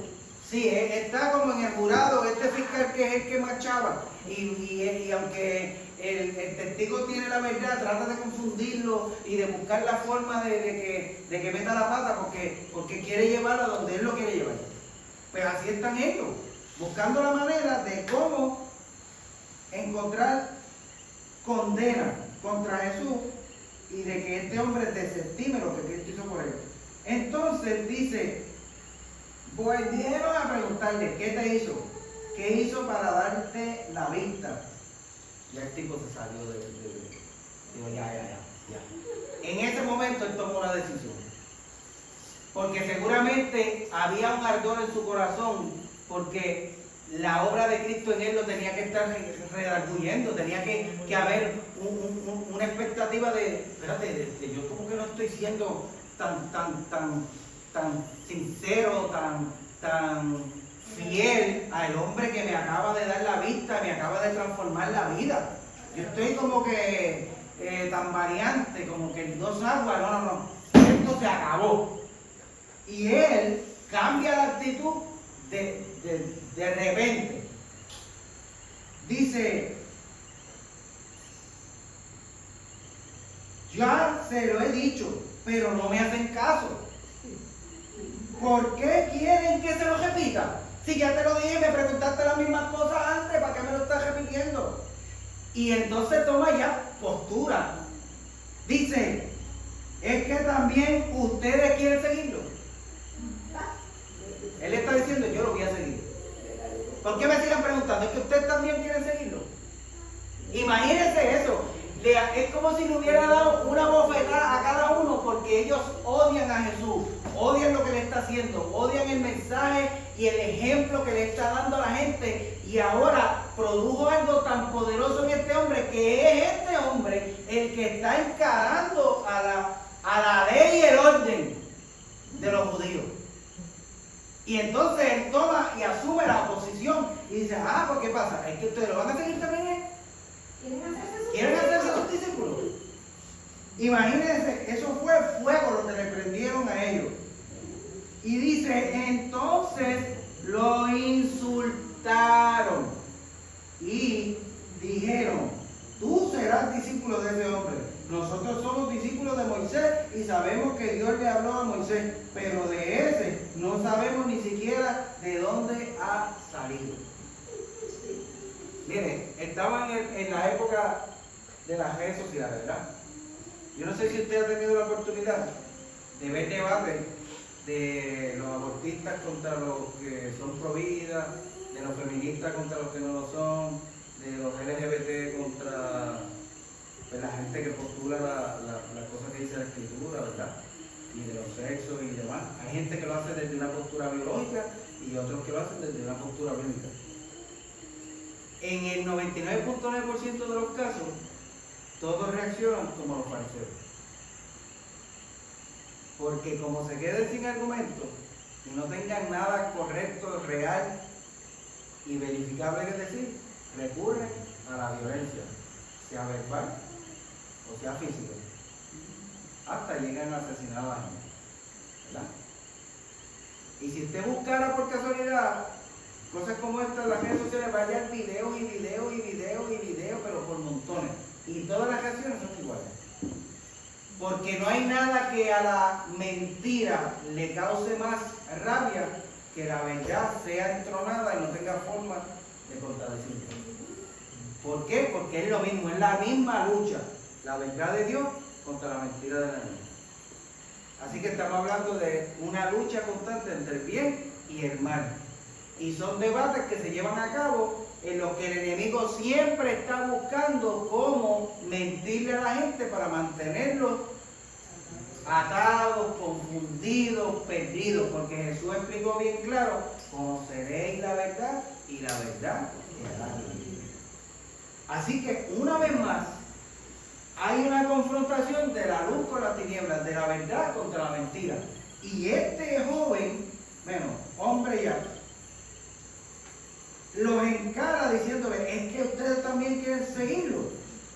Sí, está como en el jurado, este fiscal que es el que machaba. Y aunque el testigo tiene la verdad, trata de confundirlo y de buscar la forma de que meta la pata porque quiere llevarlo a donde él lo quiere llevar. Pues así están ellos, buscando la manera de cómo encontrar condena contra Jesús y de que este hombre desestime lo que Cristo hizo por él. Entonces dice, volvieron a preguntarle, ¿qué te hizo? ¿Qué hizo para darte la vista? Ya el tipo se salió digo, ya. En ese momento él tomó una decisión. Porque seguramente había un ardor en su corazón, porque la obra de Cristo en él lo tenía que estar redarguyendo, tenía que haber una expectativa de, espérate, yo como que no estoy siendo tan sincero, tan fiel al hombre que me acaba de dar la vista, me acaba de transformar la vida. Yo estoy como que tan variante, como que dos aguas, no, esto se acabó. Y él cambia la actitud de repente. Dice, ya se lo he dicho, pero no me hacen caso. ¿Por qué quieren que se lo repita? Si ya te lo dije, me preguntaste las mismas cosas antes, ¿para qué me lo estás repitiendo? Y entonces toma ya postura. Dice, es que también ustedes quieren seguirlo. Él está diciendo, yo lo voy a seguir. ¿Por qué me sigan preguntando? ¿Es que ustedes también quieren seguirlo? Imagínense eso. Es como si le hubiera dado una bofetada a cada uno porque ellos odian a Jesús, odian lo que le está haciendo, odian el mensaje y el ejemplo que le está dando a la gente. Y ahora produjo algo tan poderoso en este hombre, que es este hombre el que está encarando a la ley y el orden de los judíos. Y entonces él toma y asume la oposición y dice, ¿por qué pasa? ¿Es que ustedes lo van a seguir también? ¿Quieren hacerse sus discípulos? Imagínense, eso fue fuego lo que le prendieron a ellos. Y dice, entonces lo insultaron y dijeron, tú serás discípulo de ese hombre. Nosotros somos discípulos de Moisés y sabemos que Dios le habló a Moisés, pero de ese no sabemos ni siquiera de dónde ha salido. Miren, estaban en la época de las redes sociales, ¿verdad? Yo no sé si usted ha tenido la oportunidad de ver debates de los abortistas contra los que son pro vida, de los feministas contra los que no lo son, de los LGBT contra la gente que postula las cosas que dice la escritura, ¿verdad? Y de los sexos y demás. Hay gente que lo hace desde una postura biológica y otros que lo hacen desde una postura bíblica. En el 99.9% de los casos, todos reaccionan como los fariseos. Porque como se queden sin argumento y no tengan nada correcto, real y verificable que decir, recurren a la violencia, sea verbal o sea física. Hasta llegan a asesinar a la gente, ¿verdad? Y si usted buscara por casualidad cosas como estas en las redes sociales, va a hallar videos y videos y videos y videos, pero por montones. Y todas las reacciones son iguales. Porque no hay nada que a la mentira le cause más rabia que la verdad sea entronada y no tenga forma de contradecirla. ¿Por qué? Porque es lo mismo, es la misma lucha. La verdad de Dios contra la mentira de la niña. Así que estamos hablando de una lucha constante entre el bien y el mal. Y son debates que se llevan a cabo en los que el enemigo siempre está buscando cómo mentirle a la gente para mantenerlos atados, confundidos, perdidos. Porque Jesús explicó bien claro, conoceréis la verdad y la verdad os hará libre. Así que una vez más, hay una confrontación de la luz con las tinieblas, de la verdad contra la mentira. Y este joven, hombre ya, los encara diciéndole, es que ustedes también quieren seguirlo.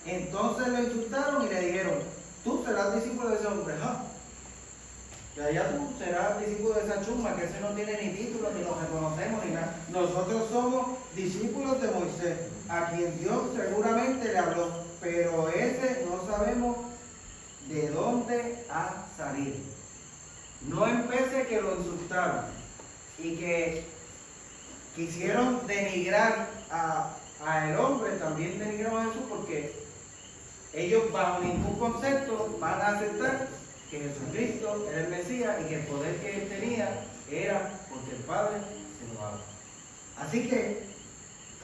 Entonces lo insultaron y le dijeron, tú serás discípulo de ese hombre. Ya tú serás discípulo de esa chusma, que ese no tiene ni título, ni lo reconocemos, ni nada. Nosotros somos discípulos de Moisés, a quien Dios seguramente le habló, pero ese no sabemos de dónde ha salido. No empecé que lo insultaron y que quisieron denigrar a el hombre, también denigraron a Jesús, porque ellos bajo ningún concepto van a aceptar que Jesucristo era el Mesías y que el poder que él tenía era porque el Padre se lo daba. Así que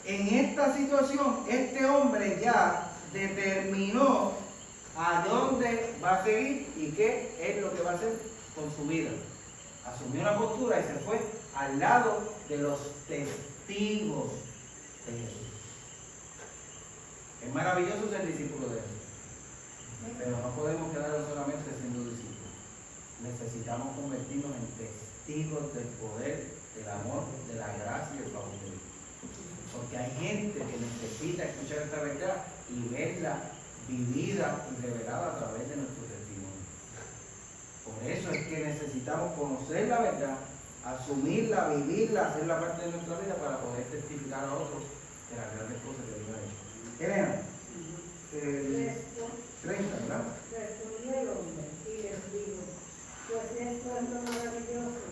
en esta situación este hombre ya determinó a dónde va a seguir y qué es lo que va a hacer con su vida. Asumió una postura y se fue al lado de los testigos de Jesús. Es maravilloso ser discípulo de Jesús, pero no podemos quedarnos solamente siendo discípulos. Necesitamos convertirnos en testigos del poder, del amor, de la gracia y del favor de Dios. Porque hay gente que necesita escuchar esta verdad y verla vivida y revelada a través de nuestro testimonio. Por eso es que necesitamos conocer la verdad, asumirla, vivirla, hacerla parte de nuestra vida para poder testificar a otros de las grandes cosas que Dios ha hecho. Elena, 30, ¿verdad? Respondió el hombre y les dijo, pues esto es lo maravilloso,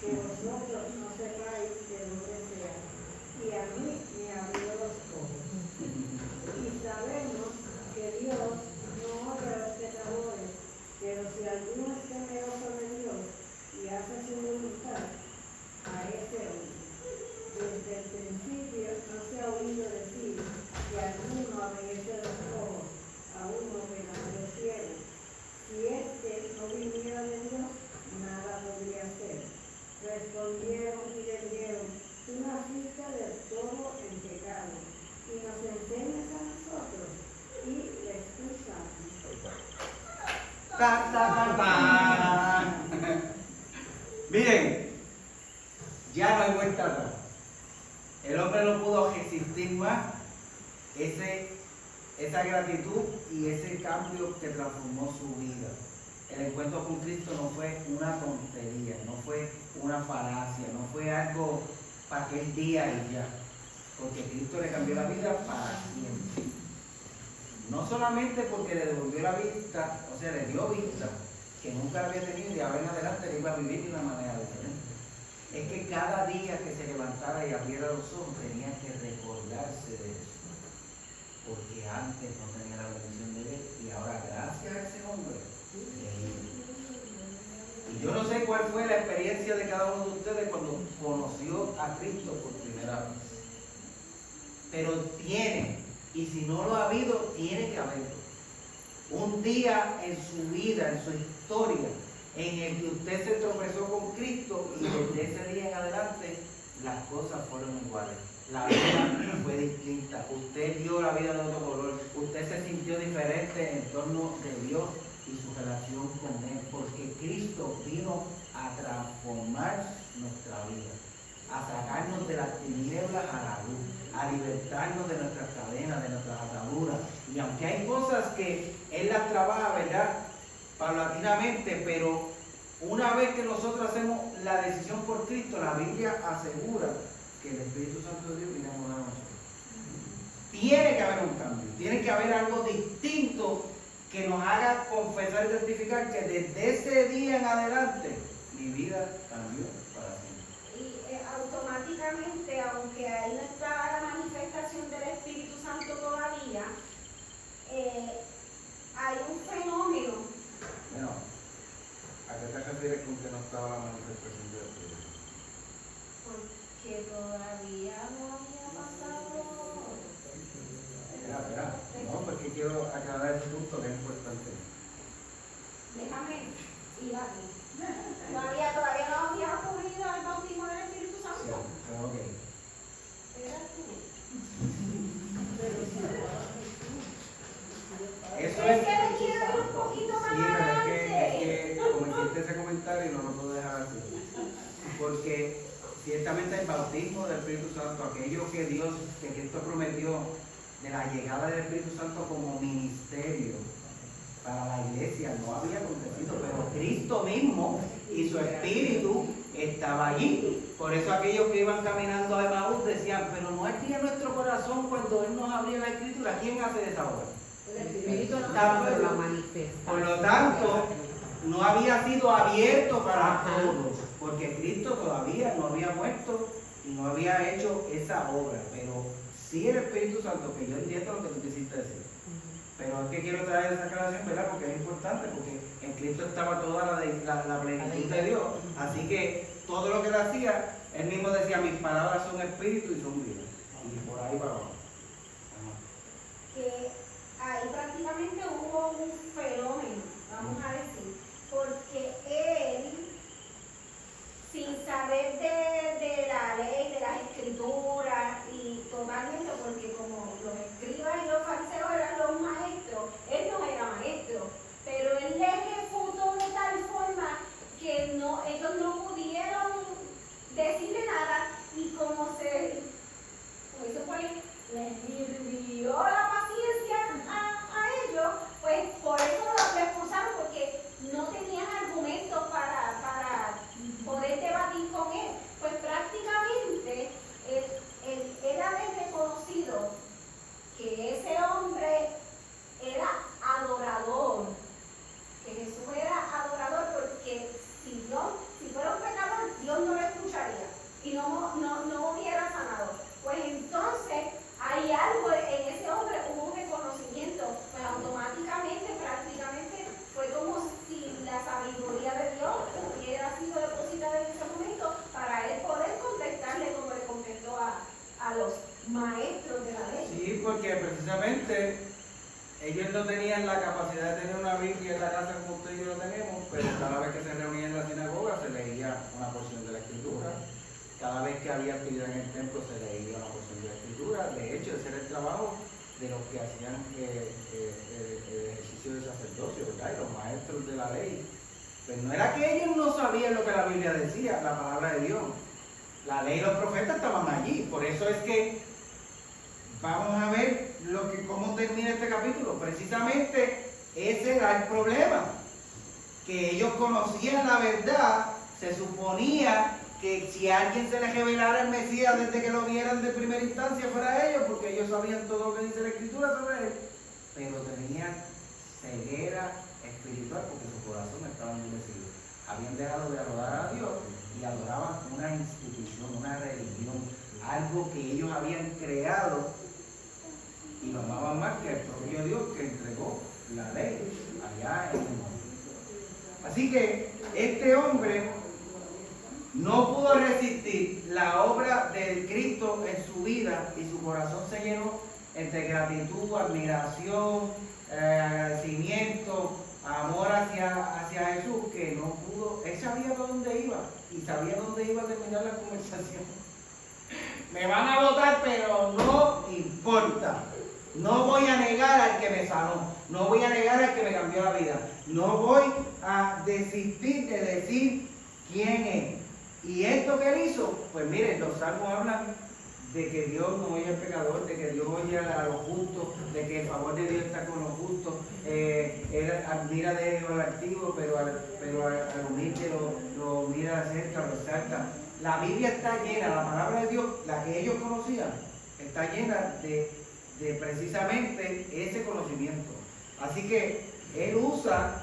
que vosotros no sepáis de dónde Ta, ta, ta, ta. Miren, ya no hay vuelta atrás. El hombre no pudo resistir más esa gratitud y ese cambio que transformó su vida. El encuentro con Cristo no fue una tontería, no fue una falacia, no fue algo para aquel día y ya. Porque Cristo le cambió la vida para siempre. No solamente porque le devolvió la vista, o sea, le dio vista, que nunca la había tenido y de ahora en adelante le iba a vivir de una manera diferente. Es que cada día que se levantara y abriera los ojos tenía que recordarse de eso. Porque antes no tenía la bendición de él y ahora gracias a ese hombre. Y yo no sé cuál fue la experiencia de cada uno de ustedes cuando conoció a Cristo por primera vez. Pero tiene, y si no lo ha habido, tiene que haberlo. Un día en su vida, en su historia, en el que usted se tropezó con Cristo y desde ese día en adelante las cosas fueron iguales. La vida fue distinta. Usted vio la vida de otro color. Usted se sintió diferente en torno de Dios y su relación con Él. Porque Cristo vino a transformar nuestra vida, a sacarnos de las tinieblas a la luz, a libertarnos de nuestras cadenas, de nuestras ataduras. Y aunque hay cosas que Él las trabaja, ¿verdad?, paulatinamente, pero una vez que nosotros hacemos la decisión por Cristo, la Biblia asegura que el Espíritu Santo de Dios viene a morar a nosotros. Tiene que haber un cambio, tiene que haber algo distinto que nos haga confesar y testificar que desde ese día en adelante mi vida cambió para siempre. Y automáticamente, aunque ahí no está la manifestación del Espíritu Santo todavía, hay un fenómeno. Bueno, ¿a qué te refieres con que no estaba la manifestación del Espíritu? Porque todavía no había pasado. Espera, no, porque quiero aclarar ese punto que es importante. Déjame ir aquí. Todavía no había ocurrido el bautismo del Espíritu Santo. Sí, ok. Era tú. Eso Es que le quiero ir un poquito más sí, pero adelante. es que como hiciste ese comentario no lo puedo dejar así. Porque ciertamente el bautismo del Espíritu Santo, aquello que Cristo prometió de la llegada del Espíritu Santo como ministerio para la iglesia, no había acontecido, pero Cristo mismo y su Espíritu estaba allí. Por eso aquellos que iban caminando a Emaús decían, pero no ardía nuestro corazón cuando Él nos abría la Escritura. ¿Quién hace esa obra? El Espíritu estaba, pero la manifesta. Por lo tanto, no había sido abierto para todos, porque Cristo todavía no había muerto y no había hecho esa obra. Pero sí el Espíritu Santo, que yo entiendo lo que tú quisiste decir. Pero es que quiero traer esa aclaración, ¿verdad? Porque es importante, porque en Cristo estaba toda la plenitud de Dios. Así que todo lo que él hacía, él mismo decía, mis palabras son espíritu y son vida. Y por ahí para abajo. Que ahí prácticamente hubo un fenómeno, vamos a decir, porque él, sin saber de la ley, de las escrituras, y totalmente, porque como los escribas y los fariseos eran los maestros, él no era maestro, pero él les refutó de tal forma que ellos no pudieron decirle nada, y como eso fue, les dio la paciencia a ellos, pues por eso los expulsaron, porque no tenían argumentos para poder debatir con él. Pues prácticamente él era reconocido que ese hombre era adorador, que Jesús era adorador, porque si fuera un pecador, Dios no lo escucharía y no hubiera sanado. Pues entonces hay algo en ese hombre, hubo un reconocimiento, pues automáticamente, prácticamente fue como si la sabiduría de Dios hubiera sido depositada en ese momento para él poder contestarle como le contestó a los maestros de la ley. Sí, porque precisamente ellos no tenían la capacidad de tener una Biblia en la casa como usted y yo lo tenemos, pero cada vez que se reunían en la sinagoga se leía una porción de la Escritura. Cada vez que había actividad en el templo se leía una porción de la Escritura. De hecho, ese era el trabajo de los que hacían el ejercicio del sacerdocio, ¿verdad? Y los maestros de la ley. Pues no era que ellos no sabían lo que la Biblia decía, la palabra de Dios. La ley y los profetas estaban allí. Por eso es que vamos a ver cómo termina este capítulo. Precisamente ese era el problema. Que ellos conocían la verdad, se suponía que si a alguien se les revelara el Mesías desde que lo vieran de primera instancia fuera ellos, porque ellos sabían todo lo que dice la Escritura sobre él, pero tenían ceguera espiritual porque su corazón estaba endurecido. Habían dejado de adorar a Dios y adoraban una institución, una religión, algo que ellos habían creado y lo amaban más que el propio Dios que entregó la ley allá en el mundo. Así que este hombre no pudo resistir la obra del Cristo en su vida y su corazón se llenó entre gratitud, admiración, agradecimiento, amor hacia Jesús, que no pudo. Él sabía dónde iba y sabía dónde iba a terminar la conversación. Me van a votar, pero no importa. No voy a negar al que me sanó, no voy a negar al que me cambió la vida, no voy a desistir de decir quién es. Y esto que él hizo, pues miren, los salmos hablan de que Dios no oye al pecador, de que Dios oye a los justos, de que el favor de Dios está con los justos. Él admira de ellos al altivo, pero al humilde lo mira de cerca, lo exalta. La Biblia está llena, la palabra de Dios, la que ellos conocían, está llena de precisamente ese conocimiento. Así que él usa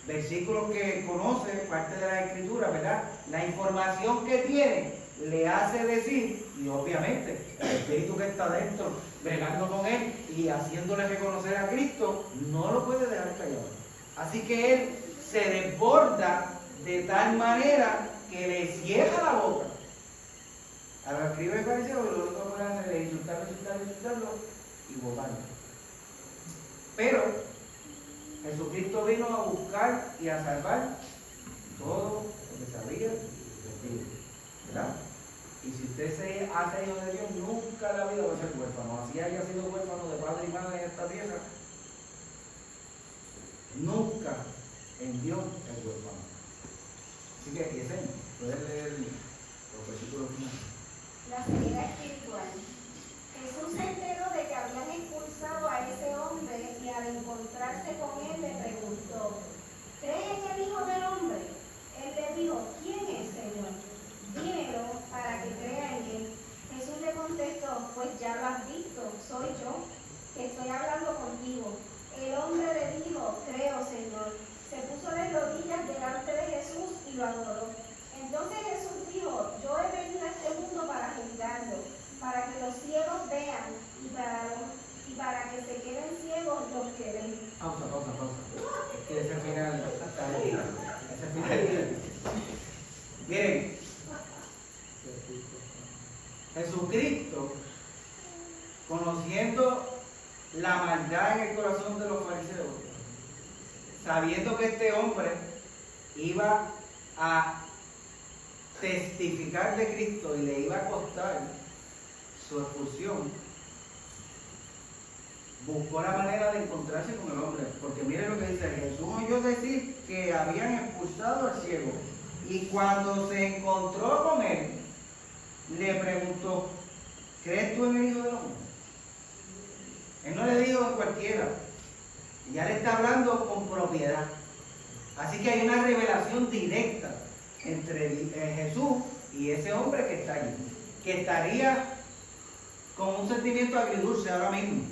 versículos que conoce, parte de la Escritura, ¿verdad? La información que tiene le hace decir, y obviamente el Espíritu que está dentro, bregando con él y haciéndole reconocer a Cristo, no lo puede dejar callado. Así que él se desborda de tal manera que le cierra la boca a los escribas y fariseos, lo único que pueden hacer es insultarlo y votarlo. Pero Jesucristo vino a buscar y a salvar todo lo que sabía decir, ¿verdad? Y si usted se hace hijo de Dios, nunca en la vida va a ser huérfano. Así haya sido huérfano de padre y madre en esta tierra, nunca en Dios es huérfano. Así que, Yesenia, puedes leer los versículos finales. La ceguera espiritual. Jesús se enteró de que habían expulsado a ese hombre y al encontrarse con él le preguntó: ¿cree en el Hijo del Hombre? Él le dijo: ¿quién es, Señor? Dímelo para que crea en él. Jesús le contestó: pues ya lo has visto, soy yo que estoy hablando contigo. El hombre le dijo: creo, Señor. Se puso de rodillas delante de Jesús y lo adoró. Entonces Jesús dijo: yo he venido a este mundo para juzgarlo, para que los ciegos vean y para que se queden ciegos los que ven. Pausa. Es que ese final está bien. Ese final. Miren, Jesucristo, conociendo la maldad en el corazón de los fariseos, sabiendo que este hombre iba a testificar de Cristo y le iba a costar su expulsión, buscó la manera de encontrarse con el hombre, porque miren lo que dice: Jesús oyó decir que habían expulsado al ciego, y cuando se encontró con él, le preguntó: ¿crees tú en el Hijo del Hombre? Él no le dijo en cualquiera, ya le está hablando con propiedad. Así que hay una revelación directa entre Jesús y ese hombre que está allí, que estaría con un sentimiento agridulce ahora mismo,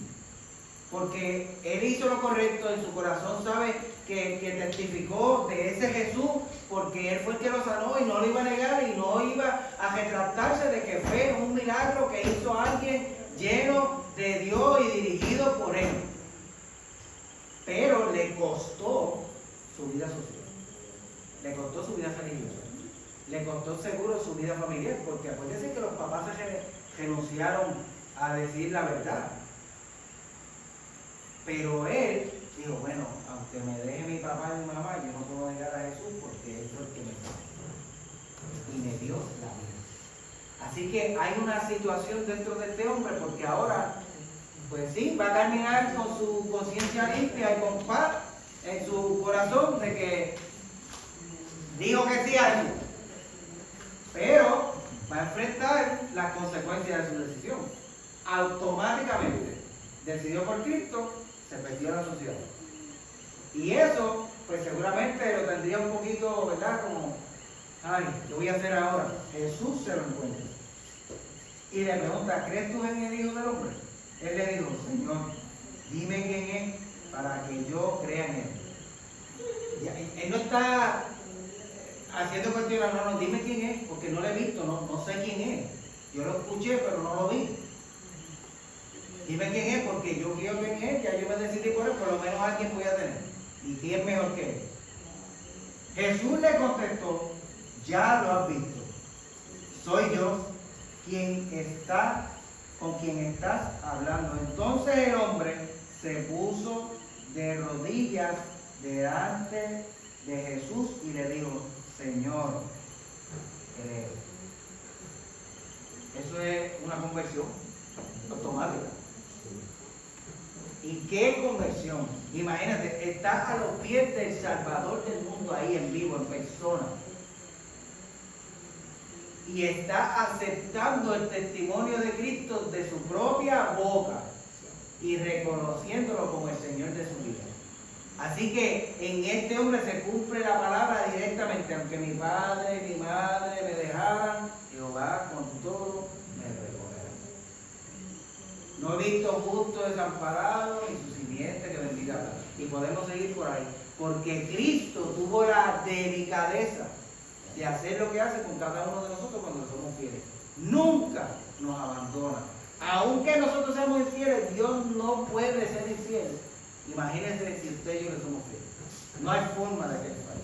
porque él hizo lo correcto, en su corazón sabe que testificó de ese Jesús, porque él fue el que lo sanó y no lo iba a negar y no iba a retractarse de que fue un milagro que hizo alguien lleno de Dios y dirigido por él. Pero le costó su vida social, le costó su vida religiosa, le costó seguro su vida familiar, porque acuérdense que los papás se renunciaron a decir la verdad. Pero él dijo: bueno, aunque me deje mi papá y mi mamá, yo no puedo negar a Jesús porque él fue el que me salvó y me dio la vida. Así que hay una situación dentro de este hombre, porque ahora pues sí, va a caminar con su conciencia limpia y con paz en su corazón de que dijo que sí a eso, pero va a enfrentar las consecuencias de su decisión. Automáticamente decidió por Cristo, se perdió la sociedad. Y eso, pues seguramente lo tendría un poquito, ¿verdad? Como, ay, ¿qué voy a hacer ahora? Jesús se lo encuentra. Y le pregunta, ¿crees tú en el Hijo del Hombre? Él le dijo, Señor, dime quién es para que yo crea en él. Y él no está haciendo cuestiones, no, dime quién es, porque no lo he visto, no sé quién es. Yo lo escuché, pero no lo vi. Dime quién es, porque yo quiero quién es, ya yo me decidí por él, por lo menos alguien voy a tener. ¿Y quién mejor que él? Jesús le contestó, ya lo has visto. Soy yo con quien estás hablando. Entonces el hombre se puso de rodillas delante de Jesús y le dijo, Señor, eso es una conversión automática. ¿Y qué conversión? Imagínate, está a los pies del Salvador del mundo ahí en vivo, en persona. Y está aceptando el testimonio de Cristo de su propia boca y reconociéndolo como el Señor de su vida. Así que en este hombre se cumple la palabra directamente, aunque mi padre y mi madre me dejaran, Jehová con todo me recogerá. No he visto justo desamparado ni su simiente que bendiga. Y podemos seguir por ahí, porque Cristo tuvo la delicadeza de hacer lo que hace con cada uno de nosotros cuando somos fieles. Nunca nos abandona. Aunque nosotros seamos infieles, Dios no puede ser infiel. Imagínense si usted y yo le somos fieles. No hay forma de que le falle.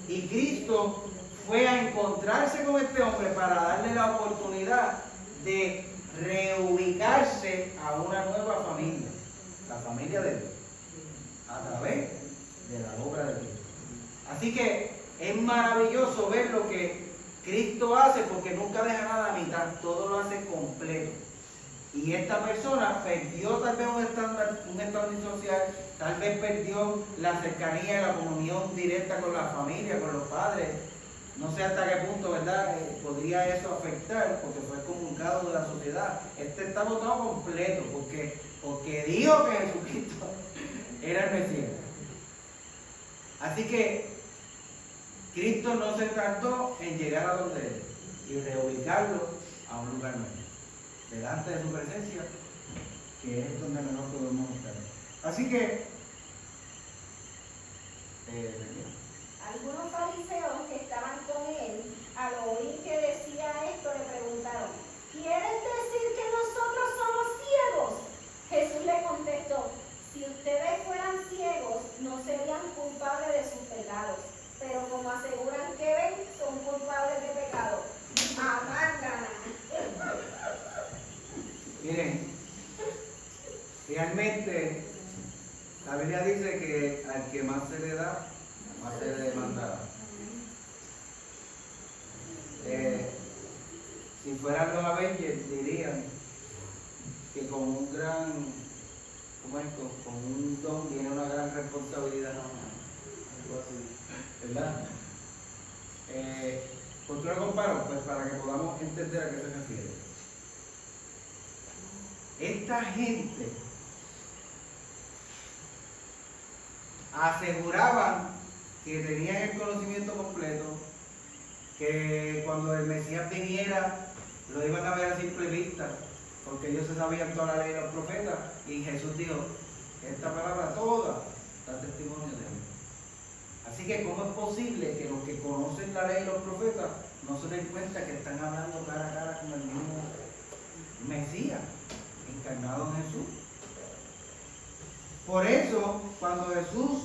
Y Cristo fue a encontrarse con este hombre para darle la oportunidad de reubicarse a una nueva familia, la familia de Dios, a través de la obra de Cristo. Así que es maravilloso ver lo que Cristo hace, porque nunca deja nada a mitad, todo lo hace completo. Y esta persona perdió tal vez un estatus social, tal vez perdió la cercanía y la comunión directa con la familia, con los padres. No sé hasta qué punto, ¿verdad?, podría eso afectar, porque fue excomulgado de la sociedad. Este está votado completo, porque dijo que Jesucristo era el Mesías. Así que Cristo no se tardó en llegar a donde él y reubicarlo a un lugar nuevo, delante de su presencia, que es donde mejor podemos estar. Así que algunos fariseos que estaban con él, al oír que decía esto, le preguntaron, ¿quieres decir que nosotros somos ciegos? Jesús le contestó, si ustedes fueran ciegos, no serían culpables de sus pecados, pero como aseguran que ven, son culpables de pecado. Amárgana. Miren, realmente la Biblia dice que al que más se le da, más se le demandará. Si fueran los Avengers, dirían que con un gran, ¿cómo es? Con un don viene una gran responsabilidad, algo así, ¿verdad? ¿Por qué lo comparo? Pues para que podamos entender a qué se refiere. Esta gente aseguraban que tenían el conocimiento completo, que cuando el Mesías viniera lo iban a ver a simple vista, porque ellos se sabían toda la ley de los profetas, y Jesús dijo, esta palabra toda da testimonio de mí. Así que ¿cómo es posible que los que conocen la ley de los profetas no se den cuenta que están hablando cara a cara con el mismo Mesías, encarnado en Jesús? Por eso, cuando Jesús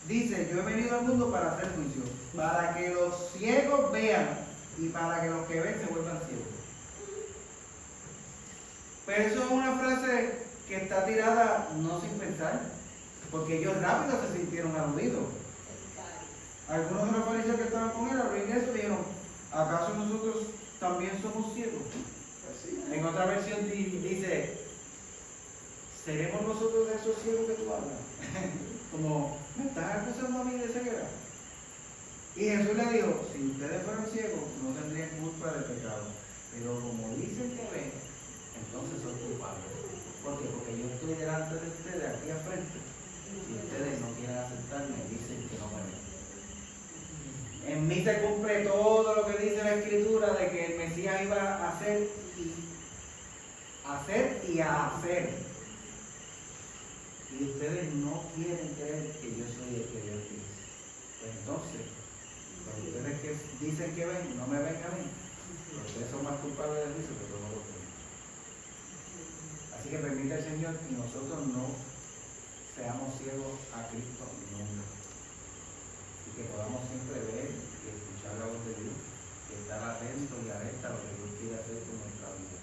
dice, yo he venido al mundo para hacer juicio, para que los ciegos vean y para que los que ven se vuelvan ciegos. Pero eso es una frase que está tirada no sin pensar, porque ellos rápido se sintieron aludidos. Algunos de los fariseos que estaban con él al oír eso dijeron, ¿acaso nosotros también somos ciegos? En otra versión dice, ¿seremos nosotros de esos ciegos que tú hablas? Como, ¿me estás acusando a mí de ceguera? Y Jesús le dijo, si ustedes fueran ciegos, no tendrían culpa del pecado. Pero como dicen que ven, entonces son culpables. ¿Por qué? Porque yo estoy delante de ustedes, aquí al frente, y ustedes no quieren aceptarme y dicen que no me ven. En mí se cumple todo lo que dice la Escritura de que el Mesías iba a hacer y a hacer. Y ustedes no quieren creer que yo soy el que Dios dice. Pues entonces, cuando ustedes que dicen que ven, no me ven a mí. Ustedes son más culpables de eso que todos los demás. Así que permite el Señor que nosotros no seamos ciegos a Cristo nunca. Y que podamos siempre ver y escuchar la voz de Dios, y estar atentos y alerta a lo que Dios quiere hacer con nuestra vida.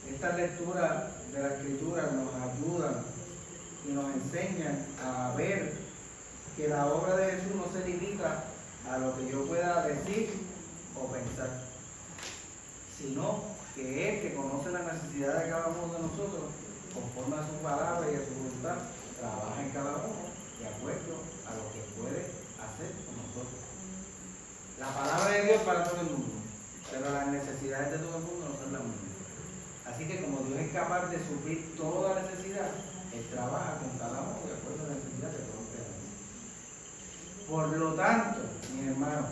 Estas lecturas de la Escritura nos ayudan y nos enseñan a ver que la obra de Jesús no se limita a lo que yo pueda decir o pensar, sino que Él, que conoce la necesidad de cada uno de nosotros, conforme a su palabra y a su voluntad, trabaja en cada uno de acuerdo a lo que puede hacer con nosotros. La palabra de Dios para todo el mundo, pero las necesidades de todo el mundo no son las mismas. Así que como Dios es capaz de suplir toda necesidad, Él trabaja con cada uno de acuerdo a la necesidad de todos los. Por lo tanto, mis hermanos,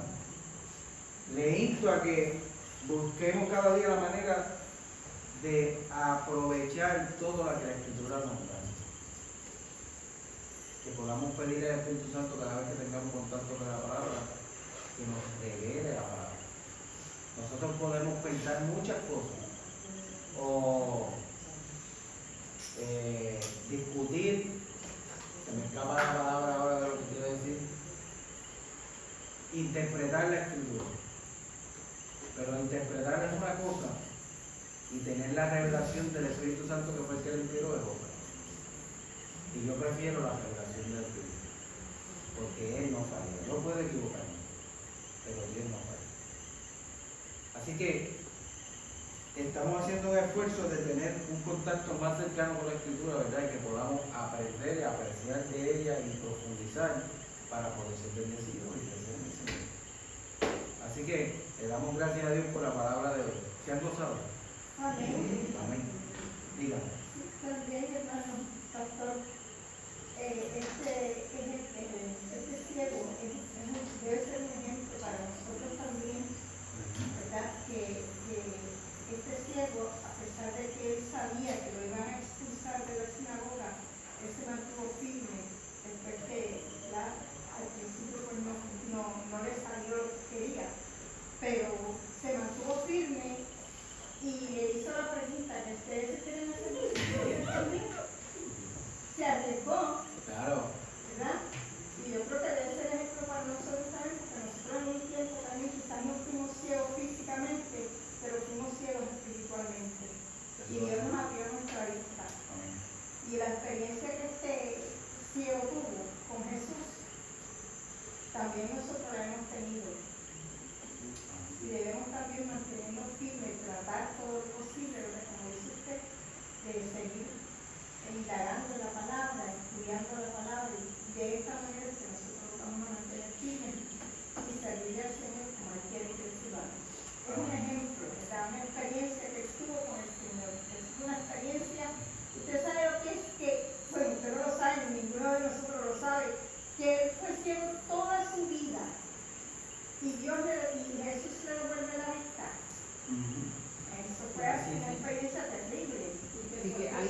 le insto a que busquemos cada día la manera de aprovechar todo lo que la Escritura nos da. Que podamos pedir al Espíritu Santo cada vez que tengamos contacto con la palabra, que nos revele la palabra. Nosotros podemos pensar muchas cosas o discutir, se me escapa la palabra ahora de lo que quiero decir, interpretar la Escritura. Pero interpretar es una cosa y tener la revelación del Espíritu Santo que fue el que le inspiró es otra. Y yo prefiero la revelación del Espíritu, porque Él no falla. Yo puedo equivocarme, pero Dios no falla. Así que estamos haciendo un esfuerzo de tener un contacto más cercano con la Escritura, ¿verdad? Y que podamos aprender y apreciar de ella y profundizar para poder ser bendecidos y crecer en el Señor. Así que le damos gracias a Dios por la palabra de hoy. ¿Se han gozado? Amén. Amén. Dígame. También, hermano, pastor, este ciego debe ser un ejemplo para nosotros también, ¿verdad? Que este ciego, a pesar de que él sabía que lo iban a expulsar de la sinagoga, él se mantuvo firme, después que al principio pues no le salió lo que quería, pero se mantuvo firme y le hizo la pregunta que ustedes se quieren hacer. Se arriesgó. Claro. ¿Verdad? Y yo creo que debe ser ejemplo para nosotros también, porque nosotros en un tiempo también quizás no fuimos ciegos físicamente, pero fuimos ciegos espiritualmente. Y Dios nos abrió nuestra vista. Y la experiencia que este ciego tuvo con Jesús, también nosotros la hemos tenido. Y debemos también mantenernos firmes, tratar todo lo posible, como dice usted, de seguir indagando la palabra, estudiando la palabra, y de esta manera que nosotros vamos a mantener firmes y servirle al Señor como Él quiere que sirvamos. Es un ejemplo, ¿verdad? Una experiencia que estuvo con el Señor. Es una experiencia, usted sabe lo que es que, bueno, usted no lo sabe, ninguno de nosotros lo sabe, que Él fue ciego toda su vida. Y Jesús le devuelve la vista. Eso fue así, una experiencia terrible. Así que hay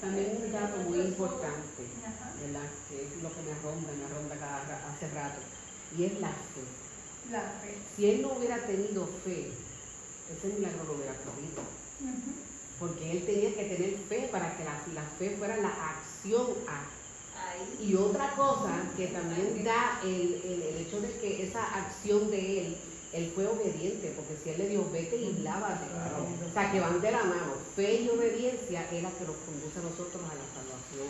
también un dato muy importante, ¿verdad? Que es lo que me ronda hace rato, y es la fe. La fe. Si él no hubiera tenido fe, ese milagro lo hubiera ocurrido. Porque él tenía que tener fe para que la fe fuera la acción a. Y otra cosa que también da el hecho de que esa acción de él fue obediente, porque si él le dio vete y lávate, o sea que van de la mano, fe y obediencia es la que nos conduce a nosotros a la salvación.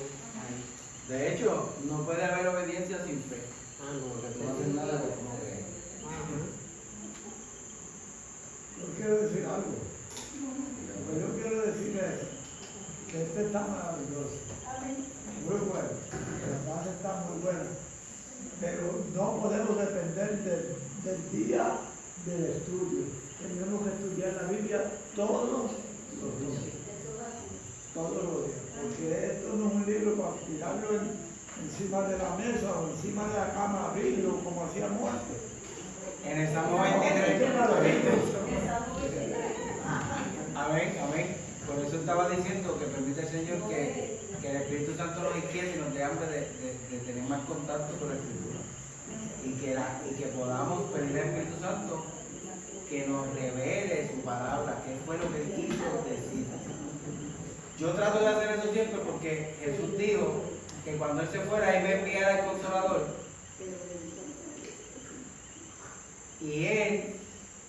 De hecho, no puede haber obediencia sin fe. No, Porque tú no haces nada de como que. Yo quiero decir algo. Lo que yo quiero decir es está maravilloso. Muy bueno. La base está muy buena. Pero no podemos depender del día del estudio. Tenemos que estudiar la Biblia todos los días. Todos los días. Porque esto no es un libro para tirarlo encima de la mesa o encima de la cama, abrirlo como hacíamos antes. En el Salmo 23. Amén, amén. Por eso estaba diciendo que permite el Señor que el Espíritu Santo nos inquiete y nos dé hambre de tener más contacto con la Escritura. Y que podamos pedir al Espíritu Santo que nos revele su palabra, qué fue lo que Él quiso decir. Yo trato de hacer eso siempre porque Jesús dijo que cuando Él se fuera, Él iba a enviar al Consolador. Y Él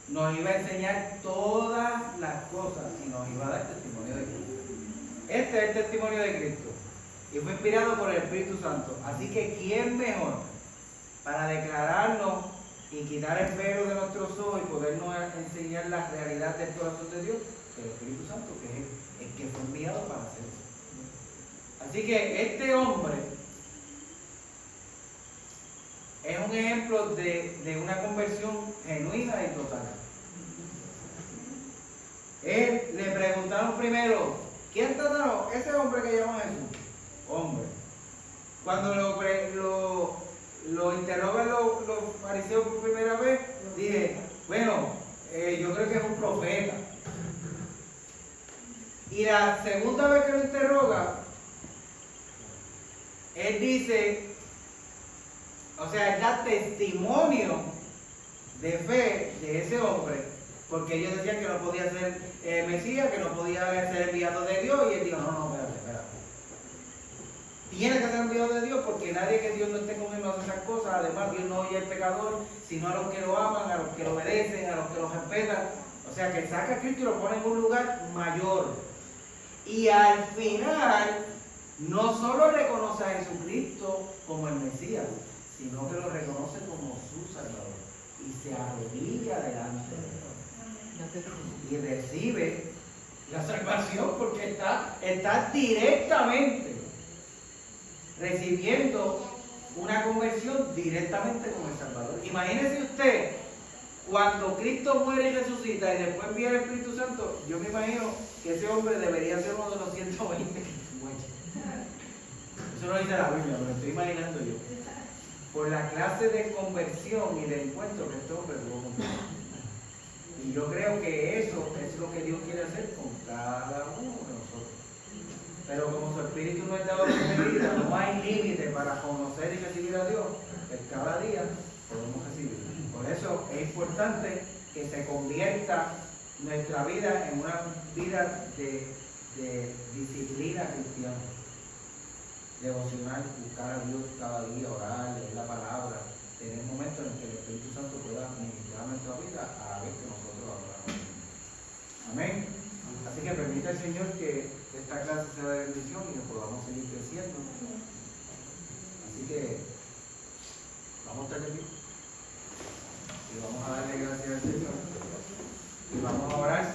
nos iba a enseñar todas las cosas y nos iba a dar testimonio de Cristo. Este es el testimonio de Cristo y fue inspirado por el Espíritu Santo. Así que ¿quién mejor para declararnos y quitar el velo de nuestros ojos y podernos enseñar la realidad del corazón de Dios que el Espíritu Santo, que es el que fue enviado para hacer eso? Así que este hombre es un ejemplo de una conversión genuina y total. Él le preguntaron primero, ¿quién te sanó? Ese hombre que llaman Jesús. Hombre. Cuando lo interrogan los fariseos por primera vez, dije, bueno, yo creo que es un profeta. Y la segunda vez que lo interroga, él dice, o sea, él da testimonio de fe de ese hombre, porque ellos decían que no podía ser Mesías, que no podía ser enviado de Dios, y él dijo, no, espérate. Tiene que ser enviado de Dios, porque nadie que Dios no esté con él no hace esas cosas. Además, Dios no oye al pecador, sino a los que lo aman, a los que lo obedecen, a los que lo respetan. O sea, que saca a Cristo y lo pone en un lugar mayor. Y al final, no solo reconoce a Jesucristo como el Mesías, sino que lo reconoce como su Salvador. Y se arrodilla delante de Dios. Y recibe la salvación porque está directamente recibiendo una conversión directamente con el Salvador. Imagínese usted, cuando Cristo muere y resucita y después envía el Espíritu Santo, yo me imagino que ese hombre debería ser uno de los 120 que muere. Eso no dice la Biblia, me lo estoy imaginando yo. Por la clase de conversión y de encuentro que este hombre tuvo con Dios. Y yo creo que eso es lo que Dios quiere hacer con cada uno de nosotros. Pero como su Espíritu no es dado por medida, no hay límite para conocer y recibir a Dios, pues cada día podemos recibir. Por eso es importante que se convierta nuestra vida en una vida de disciplina cristiana, devocional, buscar a Dios cada día, orar, leer la palabra, tener momentos en que el Espíritu Santo pueda ministrar nuestra vida a la vez que nosotros adoramos. Amén. Así que permita el Señor que esta clase sea de bendición y que podamos seguir creciendo. Así que vamos a estar de pie y vamos a darle gracias al Señor y vamos a orar.